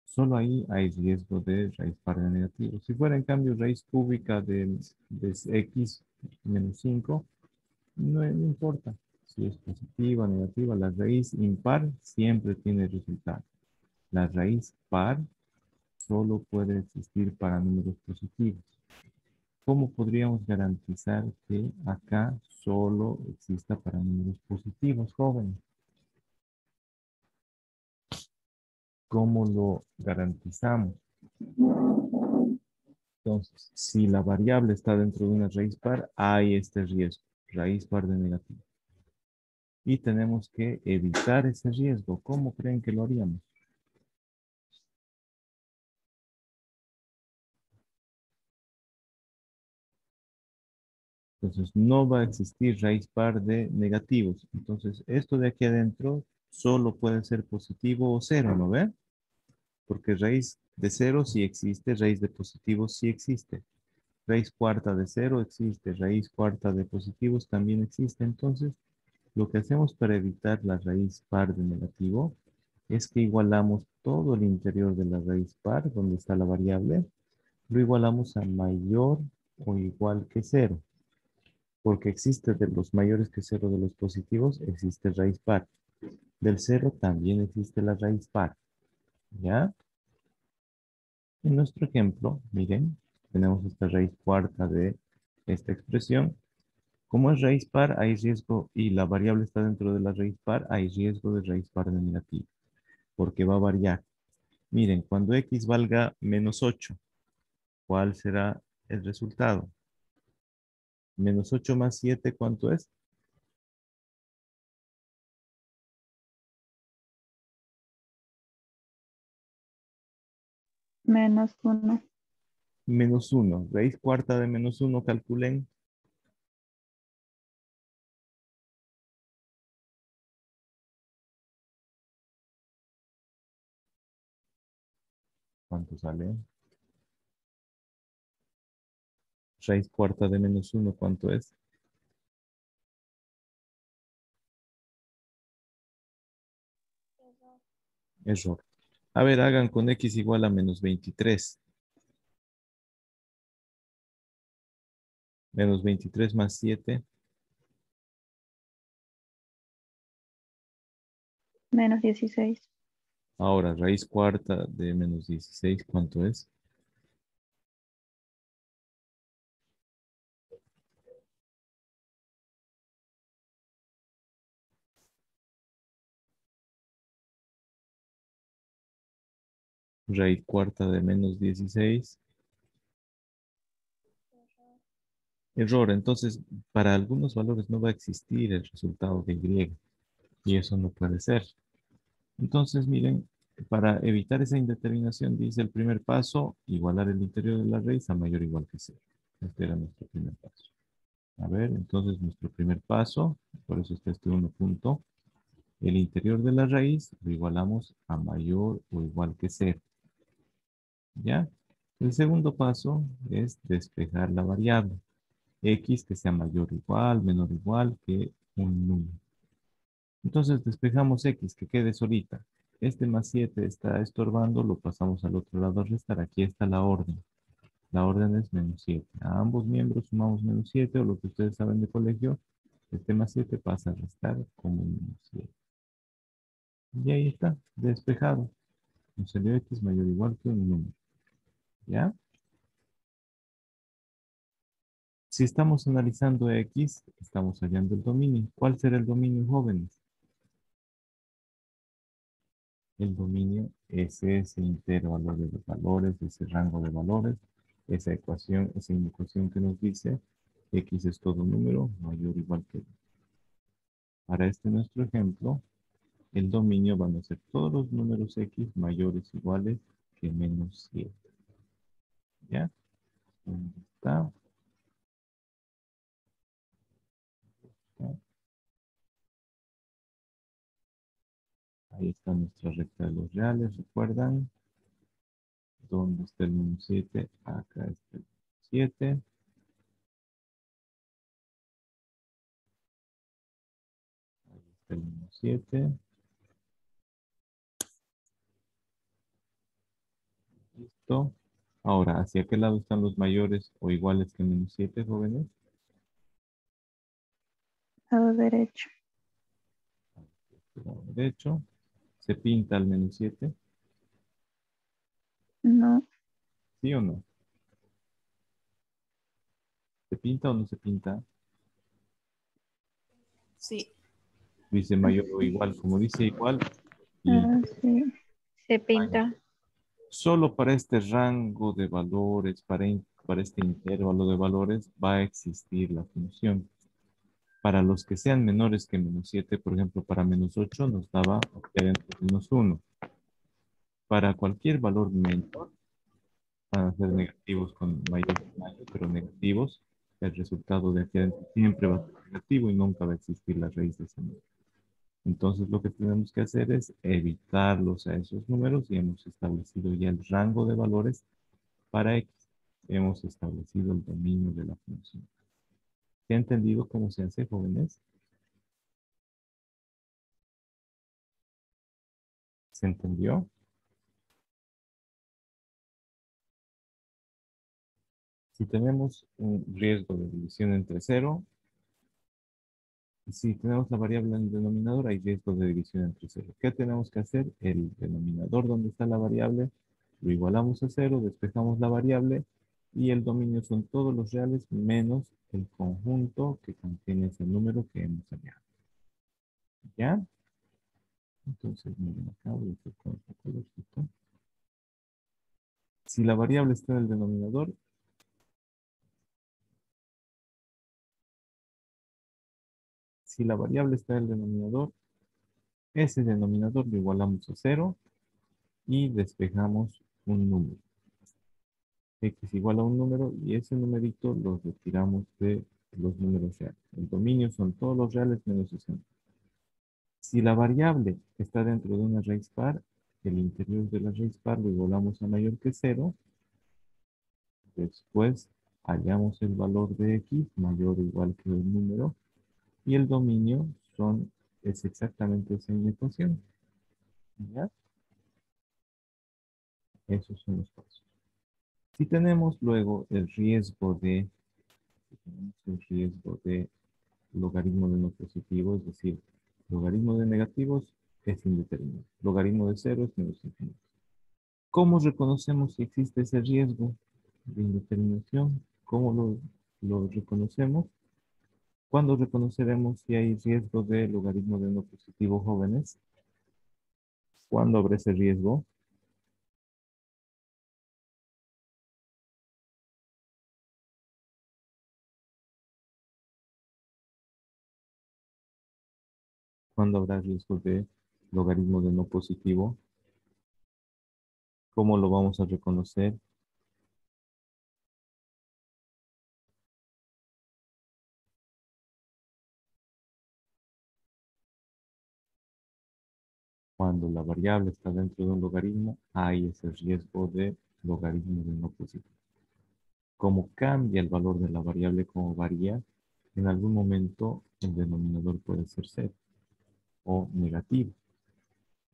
Solo ahí hay riesgo de raíz par de negativo. Si fuera en cambio raíz cúbica de x menos 5, no importa si es positiva o negativa. La raíz impar siempre tiene resultado. La raíz par solo puede existir para números positivos. ¿Cómo podríamos garantizar que acá solo exista para números positivos, jóvenes? ¿Cómo lo garantizamos? Entonces, si la variable está dentro de una raíz par, hay este riesgo, raíz par de negativo. Y tenemos que evitar ese riesgo. ¿Cómo creen que lo haríamos? Entonces, no va a existir raíz par de negativos. Entonces, esto de aquí adentro solo puede ser positivo o cero, ¿no ve? Porque raíz de cero sí existe, raíz de positivos sí existe. Raíz cuarta de cero existe, raíz cuarta de positivos también existe. Entonces, lo que hacemos para evitar la raíz par de negativo es que igualamos todo el interior de la raíz par, donde está la variable, lo igualamos a mayor o igual que cero. Porque existe de los mayores que cero de los positivos, existe raíz par. Del cero también existe la raíz par. ¿Ya? En nuestro ejemplo, miren, tenemos esta raíz cuarta de esta expresión. Como es raíz par, hay riesgo, y la variable está dentro de la raíz par, hay riesgo de raíz par de negativo, porque va a variar. Miren, cuando x valga menos 8, ¿cuál será el resultado? Menos 8 más 7, ¿cuánto es? -1. Menos 1. Raíz cuarta de menos 1, calculen. ¿Cuánto sale? Raíz cuarta de menos 1, ¿cuánto es? Error. A ver, hagan con x igual a menos 23. Menos 23 más 7. -16. Ahora, raíz cuarta de menos 16, ¿cuánto es? Raíz cuarta de menos 16. Error. Entonces, para algunos valores no va a existir el resultado de Y. Y eso no puede ser. Entonces, miren, para evitar esa indeterminación, dice el primer paso, igualar el interior de la raíz a mayor o igual que cero. Este era nuestro primer paso. A ver, entonces nuestro primer paso, por eso está este 1 punto. El interior de la raíz lo igualamos a mayor o igual que cero. ¿Ya? El segundo paso es despejar la variable. X que sea mayor o igual, menor o igual que un número. Entonces despejamos X, que quede solita. Este más 7 está estorbando, lo pasamos al otro lado a restar. Aquí está la orden. La orden es -7. A ambos miembros sumamos -7, o lo que ustedes saben de colegio, el tema 7 pasa a restar como -7. Y ahí está, despejado. Un salió X mayor o igual que un número. ¿Ya? Si estamos analizando X, estamos hallando el dominio. ¿Cuál será el dominio, jóvenes? El dominio es ese intervalo de los valores, ese rango de valores, esa ecuación que nos dice X es todo número mayor o igual que 2. Para este nuestro ejemplo, el dominio van a ser todos los números X mayores o iguales que -7. ¿Ya? ¿Dónde está? ¿Ya? Ahí está nuestra recta de los reales, ¿recuerdan? ¿Dónde está el -7? Acá está el 7. Ahí está el -7. Listo. Ahora, ¿hacia qué lado están los mayores o iguales que -7, jóvenes? Lado derecho. Lado derecho. ¿Se pinta al -7? No. ¿Sí o no? ¿Se pinta o no se pinta? Sí. Dice mayor o igual. Como dice igual, y Sí. Se pinta. solo para este rango de valores, para este intervalo de valores, va a existir la función. Para los que sean menores que -7, por ejemplo, para -8 nos daba obtener -1. Para cualquier valor menor, van a ser negativos con mayor tamaño, pero negativos. El resultado de aquí adentro siempre va a ser negativo y nunca va a existir la raíz de ese número. Entonces lo que tenemos que hacer es evitarlos a esos números y hemos establecido ya el rango de valores para X. Hemos establecido el dominio de la función. ¿Se ha entendido cómo se hace, jóvenes? ¿Se entendió? Si tenemos un riesgo de división entre 0, si tenemos la variable en el denominador, hay riesgo de división entre 0. ¿Qué tenemos que hacer? El denominador donde está la variable, lo igualamos a 0, despejamos la variable y el dominio son todos los reales menos el conjunto que contiene ese número que hemos hallado. ¿Ya? Entonces, miren, acá voy a hacer con este colorcito. Si la variable está en el denominador, ese denominador lo igualamos a 0 y despejamos un número. X igual a un número y ese numerito lo retiramos de los números reales. El dominio son todos los reales menos 60. Si la variable está dentro de una raíz par, el interior de la raíz par lo igualamos a mayor que 0. Después hallamos el valor de X mayor o igual que el número y el dominio es exactamente esa ecuación. ¿Ya? Esos son los pasos. Si tenemos luego el riesgo de logaritmo de no positivo, es decir, logaritmo de negativos es indeterminado. Logaritmo de cero es menos infinito. ¿Cómo reconocemos si existe ese riesgo de indeterminación? ¿Cómo lo reconocemos? ¿Cuándo reconoceremos si hay riesgo de logaritmo de no positivo, jóvenes? ¿Cuándo habrá ese riesgo? ¿Cuándo habrá riesgo de logaritmo de no positivo? ¿Cómo lo vamos a reconocer? Cuando la variable está dentro de un logaritmo, hay ese riesgo de logaritmo de no positivo. Como cambia el valor de la variable, como varía, en algún momento el denominador puede ser 0 o negativo.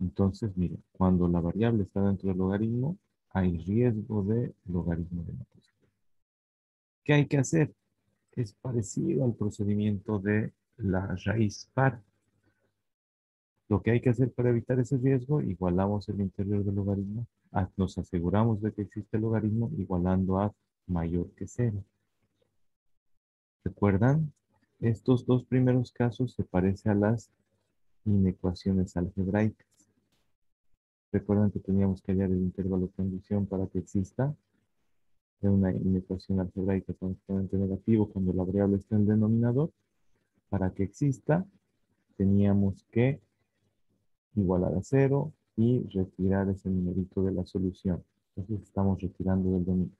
Entonces, miren, cuando la variable está dentro del logaritmo, hay riesgo de logaritmo de no positivo. ¿Qué hay que hacer? Es parecido al procedimiento de la raíz par. Lo que hay que hacer para evitar ese riesgo, igualamos el interior del logaritmo. Nos aseguramos de que existe el logaritmo igualando a mayor que cero. ¿Recuerdan? Estos dos primeros casos se parecen a las inecuaciones algebraicas. ¿Recuerdan que teníamos que hallar el intervalo de condición para que exista? De una inecuación algebraica con exponente negativo cuando la variable está en el denominador. Para que exista, teníamos que igualar a cero y retirar ese numerito de la solución. Entonces estamos retirando del dominio.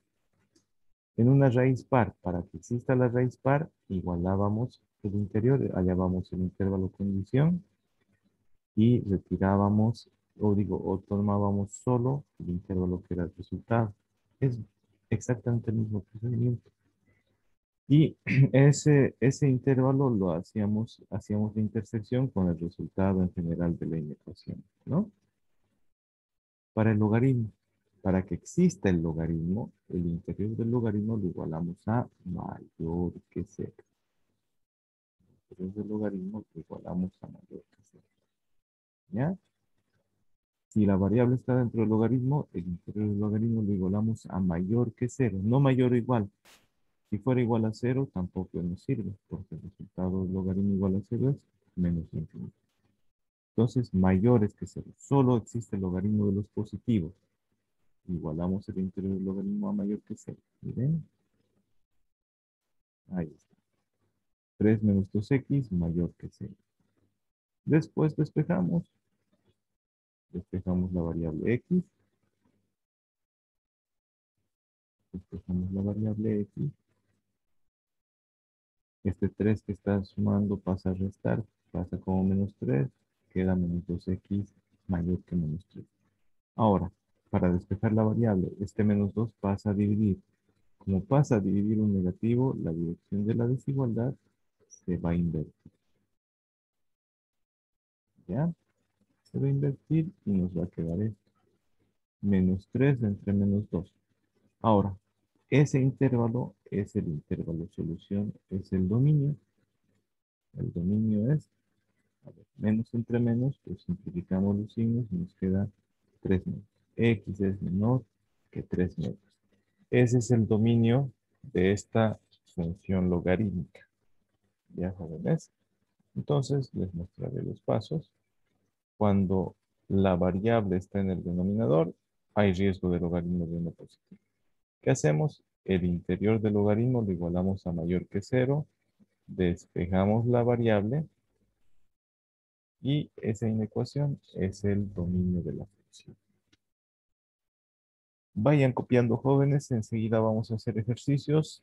En una raíz par, para que exista la raíz par, igualábamos el interior, hallábamos el intervalo condición y retirábamos, o tomábamos solo el intervalo que era el resultado. Es exactamente el mismo procedimiento. Y ese intervalo lo hacíamos la intersección con el resultado en general de la inecuación, ¿no? Para el logaritmo, para que exista el logaritmo, el interior del logaritmo lo igualamos a mayor que cero. El interior del logaritmo lo igualamos a mayor que cero. ¿Ya? Si la variable está dentro del logaritmo, el interior del logaritmo lo igualamos a mayor que cero, no mayor o igual. Si fuera igual a cero, tampoco nos sirve, porque el resultado del logaritmo igual a cero es menos infinito. Entonces, mayores que cero. Solo existe el logaritmo de los positivos. Igualamos el interior del logaritmo a mayor que cero. Miren. Ahí está. 3 menos 2x mayor que cero. Después despejamos. Despejamos la variable x. Despejamos la variable x. Este 3 que está sumando pasa a restar. Pasa como menos 3. Queda menos 2x mayor que menos 3. Ahora, para despejar la variable, este menos 2 pasa a dividir. Como pasa a dividir un negativo, la dirección de la desigualdad se va a invertir. ¿Ya? Se va a invertir y nos va a quedar esto. Menos 3 entre menos 2. Ahora, ese intervalo es el intervalo solución, es el dominio. El dominio es, a ver, menos entre menos, pues simplificamos los signos y nos queda 3 menos. X es menor que 3 menos. Ese es el dominio de esta función logarítmica. ¿Ya, jóvenes? Entonces, les mostraré los pasos. Cuando la variable está en el denominador, hay riesgo de logaritmo de 1 positivo. ¿Qué hacemos? El interior del logaritmo lo igualamos a mayor que 0. Despejamos la variable. Y esa inecuación es el dominio de la función. Vayan copiando, jóvenes. Enseguida vamos a hacer ejercicios.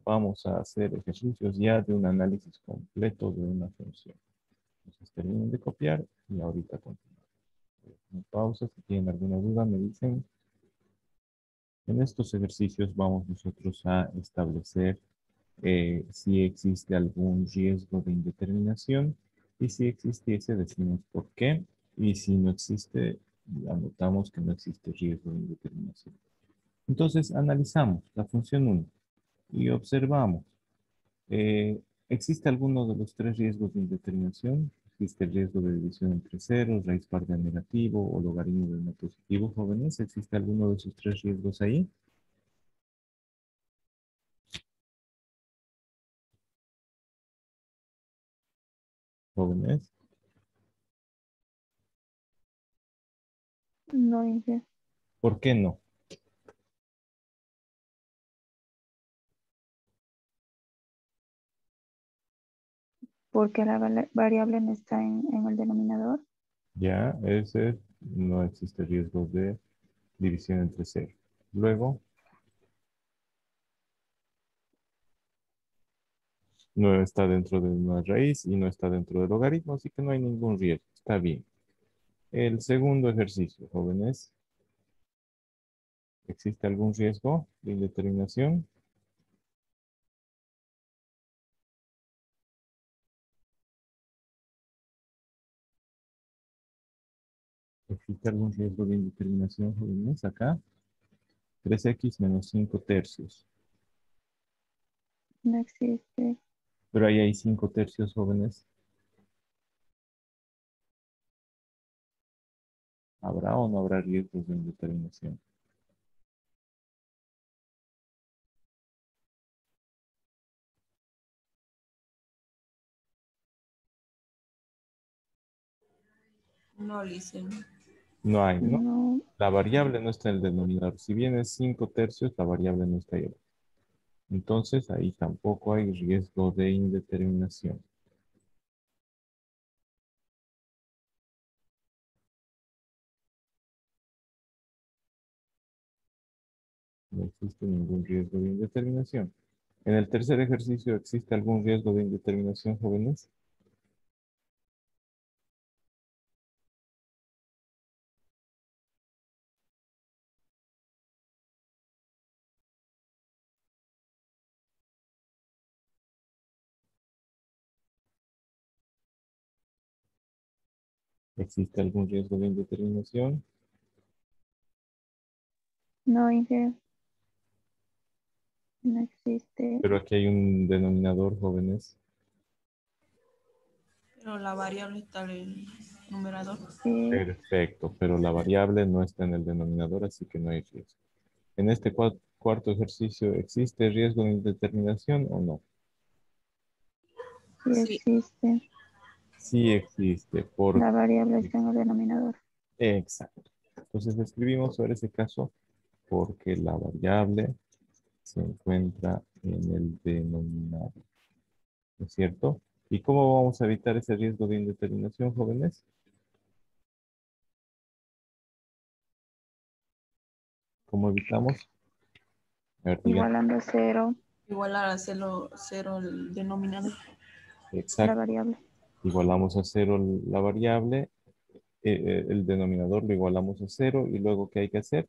Vamos a hacer ejercicios ya de un análisis completo de una función. Entonces terminen de copiar y ahorita continuamos. Una pausa, si tienen alguna duda me dicen. En estos ejercicios vamos nosotros a establecer si existe algún riesgo de indeterminación y si existiese decimos por qué y si no existe anotamos que no existe riesgo de indeterminación. Entonces analizamos la función 1 y observamos. ¿Existe alguno de los tres riesgos de indeterminación? ¿Existe el riesgo de división entre ceros, raíz par de negativo o logaritmo de 1 positivo, jóvenes? ¿Existe alguno de esos tres riesgos ahí? Jóvenes. No, Inge, ¿Por qué no? porque la variable no está en el denominador. Ya, ese no existe riesgo de división entre cero. Luego, no está dentro de una raíz y no está dentro del logaritmo, así que no hay ningún riesgo. Está bien. El segundo ejercicio, jóvenes. ¿Existe algún riesgo de indeterminación? ¿Existe algún riesgo de indeterminación, jóvenes? Acá. 3x menos 5 tercios. No existe. Pero ahí hay 5 tercios, jóvenes. ¿Habrá o no habrá riesgos de indeterminación? No, listen. No hay, ¿no? No. La variable no está en el denominador. Si bien es 5 tercios, la variable no está ahí. Entonces, ahí tampoco hay riesgo de indeterminación. No existe ningún riesgo de indeterminación. En el tercer ejercicio, ¿existe algún riesgo de indeterminación, jóvenes? ¿Existe algún riesgo de indeterminación? No, Inge. No existe. Pero aquí hay un denominador, jóvenes. Pero la variable está en el numerador. Sí. Perfecto, pero la variable no está en el denominador, así que no hay riesgo. En este cuarto ejercicio, ¿existe riesgo de indeterminación o no? Sí Sí. existe. Sí existe, La variable está en el denominador. Exacto. Entonces escribimos sobre ese caso porque la variable se encuentra en el denominador. ¿No es cierto? ¿Y cómo vamos a evitar ese riesgo de indeterminación, jóvenes? ¿Cómo evitamos? A ver, digan. Igualando a cero Igualar a cero el denominador. la Exacto. variable. Igualamos a cero la variable. El denominador lo igualamos a cero. ¿Y luego qué hay que hacer?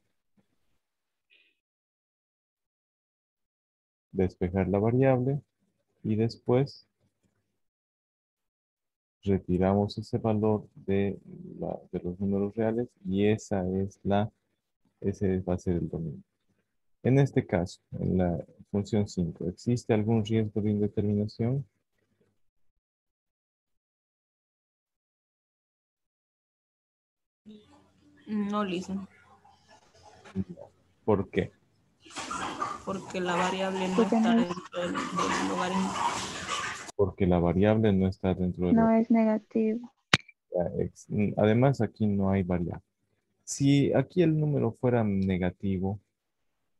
Despejar la variable. Y después retiramos ese valor de los números reales. Y ese va a ser el dominio. En este caso, en la función 5, ¿existe algún riesgo de indeterminación? No, listen. ¿Por qué? Porque la variable no Porque está no es, dentro del logaritmo. Porque la variable no está dentro de no es negativo. Además, aquí no hay variable. Si aquí el número fuera negativo,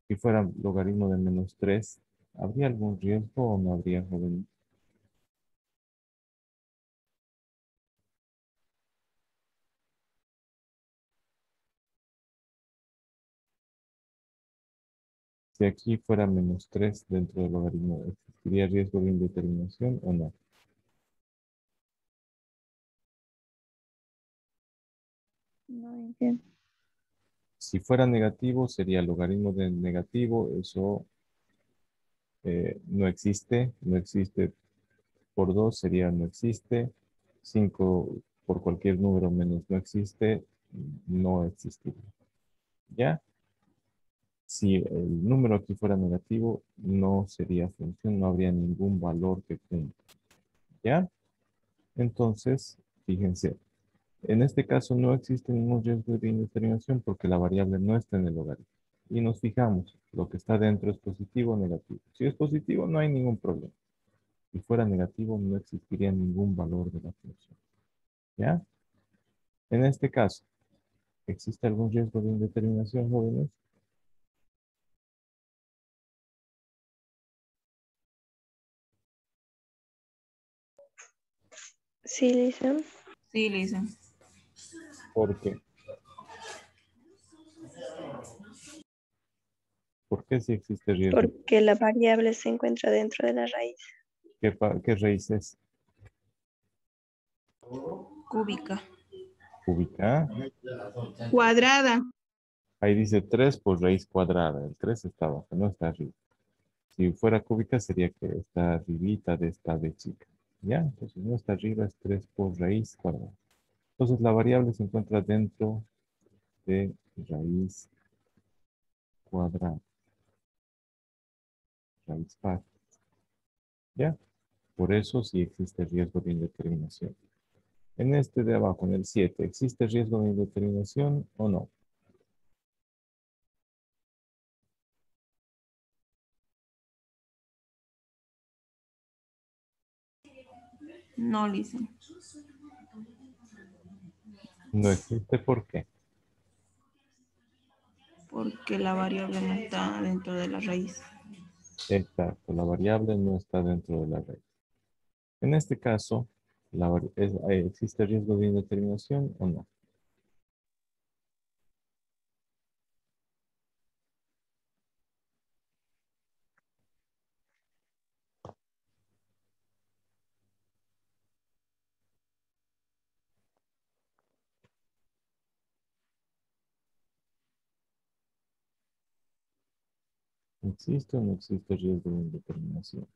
si fuera logaritmo de -3, ¿habría algún riesgo o no habría, joven? Si aquí fuera -3 dentro del logaritmo, ¿existiría riesgo de indeterminación o no? No entiendo. Si fuera negativo, sería logaritmo de negativo, eso no existe, no existe por 2 sería no existe, 5 por cualquier número menos no existe, no existiría. ¿Ya? Si el número aquí fuera negativo, no sería función, no habría ningún valor que cumpla. ¿Ya? Entonces, fíjense, en este caso no existe ningún riesgo de indeterminación porque la variable no está en el logaritmo. Y nos fijamos, lo que está dentro es positivo o negativo. Si es positivo, no hay ningún problema. Si fuera negativo, no existiría ningún valor de la función. ¿Ya? En este caso, ¿existe algún riesgo de indeterminación, jóvenes? Sí, listen. Sí, listen. ¿Por qué? ¿Por qué sí existe riesgo? Porque la variable se encuentra dentro de la raíz. ¿Qué raíz es? Cúbica. Cúbica. Cuadrada. Ahí dice 3 por raíz cuadrada. El 3 está abajo, no está arriba. Si fuera cúbica sería que está arribita de esta de chica. ¿Ya? Entonces no está arriba, es 3 por raíz cuadrada. Entonces la variable se encuentra dentro de raíz cuadrada. Raíz par. ¿Ya? Por eso sí existe riesgo de indeterminación. En este de abajo, en el 7, ¿existe riesgo de indeterminación o no? No, listen. No existe, ¿por qué? Porque la variable no está dentro de la raíz. Exacto, la variable no está dentro de la raíz. En este caso, ¿existe riesgo de indeterminación o no? ¿Existe o no existe riesgo de indeterminación?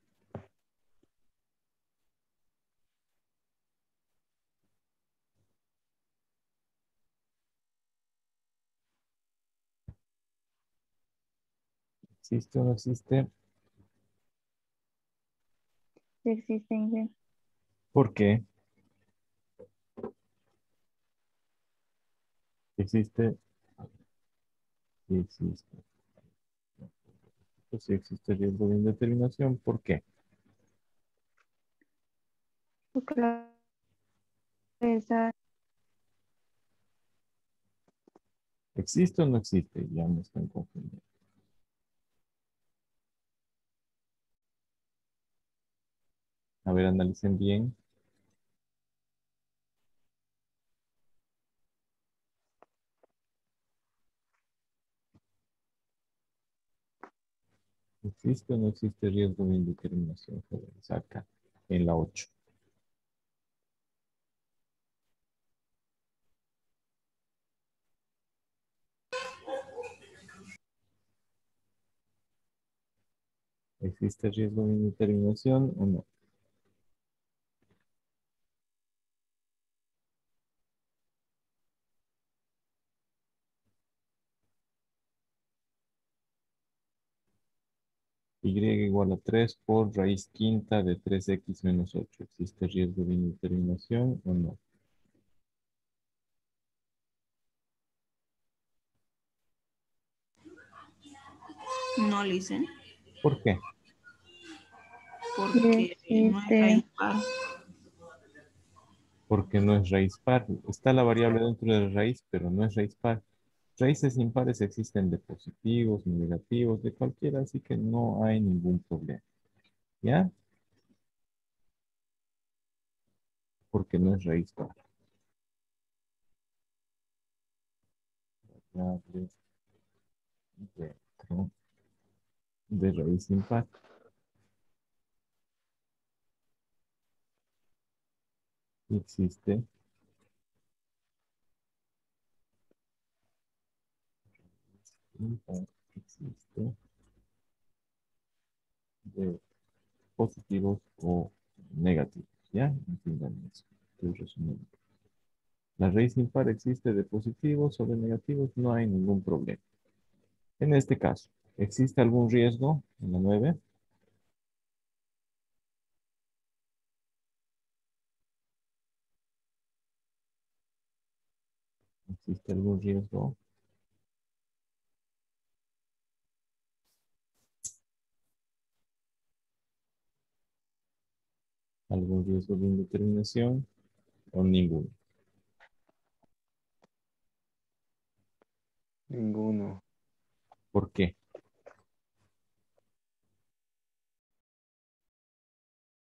¿Existe o no existe? Sí existe, Inge. ¿Por qué? ¿Existe? Sí existe. Pues sí existe riesgo de indeterminación. ¿Por qué? Porque esa ¿Existe o no existe? Ya me están confundiendo. A ver, analicen bien. ¿Existe o no existe riesgo de indeterminación, jóvenes? Acá, en la 8. ¿Existe riesgo de indeterminación o no? Y igual a 3 por raíz quinta de 3x menos 8. ¿Existe riesgo de indeterminación o no? No, listen. ¿Por qué? Porque no es existe. raíz par. Porque no es raíz par. Está la variable dentro de la raíz, pero no es raíz par. Raíces impares existen de positivos, negativos, de cualquiera, así que no hay ningún problema. ¿Ya? Porque no es raíz par. Variable dentro de raíz impar. Existe impar, existe de positivos o negativos. ¿Ya? Entiendan eso. Estoy resumiendo. La raíz impar existe de positivos o de negativos, no hay ningún problema. En este caso, ¿existe algún riesgo en la 9? ¿Existe algún riesgo? ¿Algún riesgo de indeterminación o ninguno? Ninguno. ¿Por qué?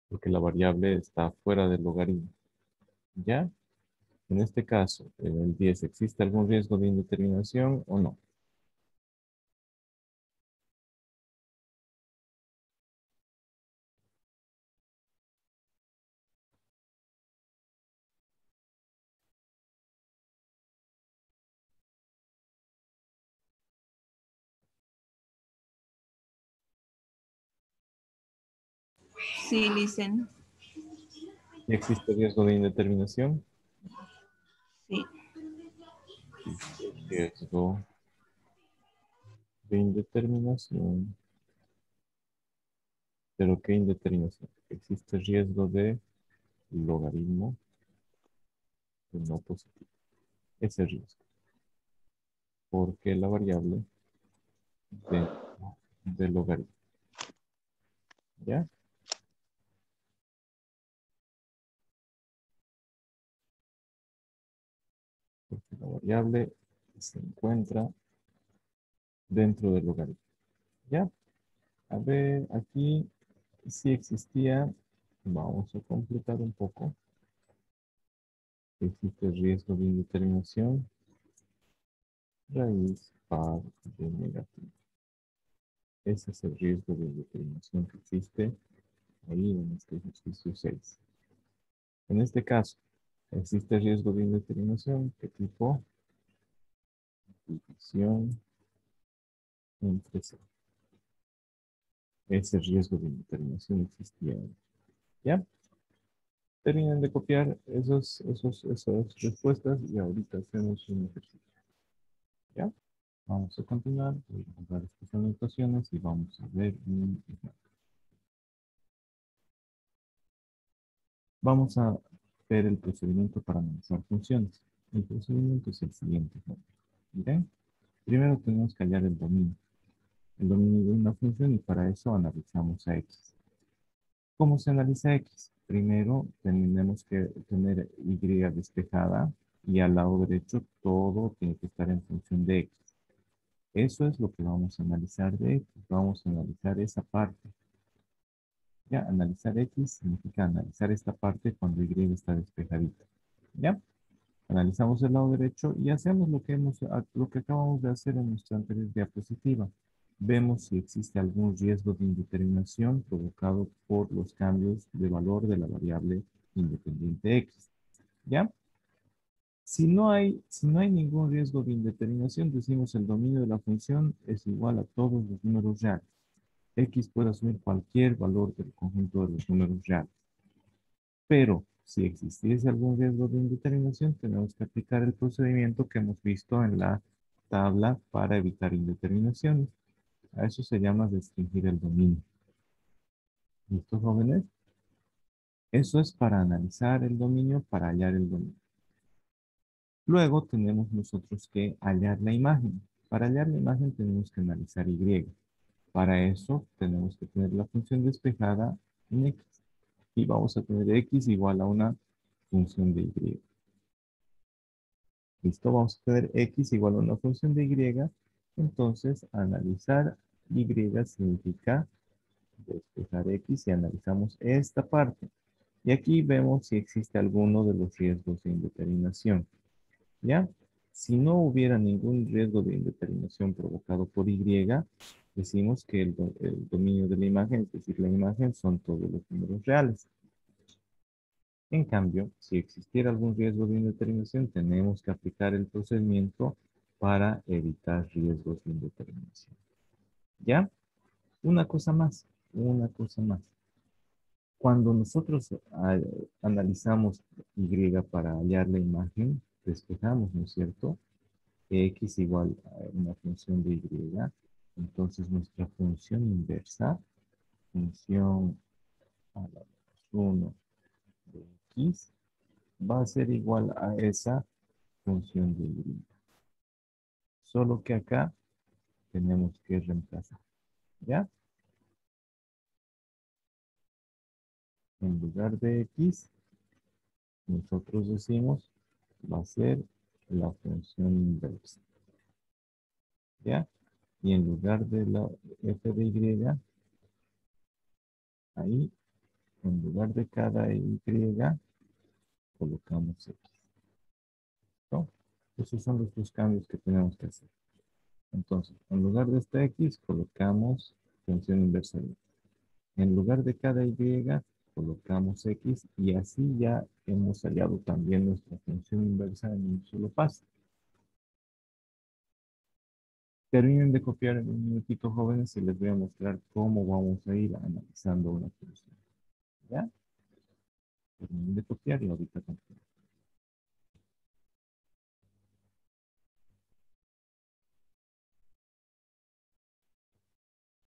Porque la variable está fuera del logaritmo. ¿Ya? En este caso, en el 10, ¿existe algún riesgo de indeterminación o no? Sí, listen. ¿Y existe riesgo de indeterminación? Sí. Existe riesgo de indeterminación. Pero ¿qué indeterminación? Existe riesgo de logaritmo de no positivo. Ese riesgo. Porque la variable de logaritmo. ¿Ya? Porque la variable se encuentra dentro del logaritmo. ¿Ya? A ver, aquí sí existía, vamos a completar un poco. Existe riesgo de indeterminación, raíz par de negativo. Ese es el riesgo de indeterminación que existe ahí en este ejercicio 6. En este caso, existe riesgo de indeterminación, ¿qué tipo? División entre C. Ese riesgo de indeterminación existía ahí. ¿Ya? Terminen de copiar esas respuestas y ahorita hacemos un ejercicio. ¿Ya? Vamos a continuar. Voy a borrar estas anotaciones y vamos a ver un ejemplo. Vamos a ver el procedimiento para analizar funciones. El procedimiento es el siguiente. Miren, primero tenemos que hallar el dominio. El dominio de una función y para eso analizamos a x. ¿Cómo se analiza x? Primero tenemos que tener y despejada y al lado derecho todo tiene que estar en función de x. Eso es lo que vamos a analizar de x. Vamos a analizar esa parte. Ya, analizar x significa analizar esta parte cuando y está despejadita. ¿Ya? Analizamos el lado derecho y hacemos lo que acabamos de hacer en nuestra anterior diapositiva. Vemos si existe algún riesgo de indeterminación provocado por los cambios de valor de la variable independiente x. ¿Ya? Si no hay ningún riesgo de indeterminación, decimos el dominio de la función es igual a todos los números reales. X puede asumir cualquier valor del conjunto de los números reales. Pero si existiese algún riesgo de indeterminación, tenemos que aplicar el procedimiento que hemos visto en la tabla para evitar indeterminaciones. A eso se llama restringir el dominio. ¿Listo, jóvenes? Eso es para analizar el dominio, para hallar el dominio. Luego tenemos nosotros que hallar la imagen. Para hallar la imagen tenemos que analizar y. Para eso tenemos que tener la función despejada en x. Y vamos a tener x igual a una función de y. ¿Listo? Vamos a tener x igual a una función de y. Entonces, analizar y significa despejar x y analizamos esta parte. Y aquí vemos si existe alguno de los riesgos de indeterminación. ¿Ya? Si no hubiera ningún riesgo de indeterminación provocado por y, decimos que el dominio de la imagen, es decir, la imagen, son todos los números reales. En cambio, si existiera algún riesgo de indeterminación, tenemos que aplicar el procedimiento para evitar riesgos de indeterminación. ¿Ya? Una cosa más. Cuando nosotros analizamos y para hallar la imagen, despejamos, ¿no es cierto? X igual a una función de y. Entonces nuestra función inversa, función a la 1 de x, va a ser igual a esa función de y. Solo que acá tenemos que reemplazar. ¿Ya? En lugar de x, nosotros decimos va a ser la función inversa. ¿Ya? Y en lugar de la f de y, ahí, en lugar de cada y, colocamos x. ¿No? Esos son los dos cambios que tenemos que hacer. Entonces, en lugar de esta x, colocamos función inversa de y. En lugar de cada y, colocamos x y así ya hemos hallado también nuestra función inversa en un solo paso. Terminen de copiar en un minutito, jóvenes, y les voy a mostrar cómo vamos a ir analizando una función. ¿Ya? Terminen de copiar y ahorita continuamos.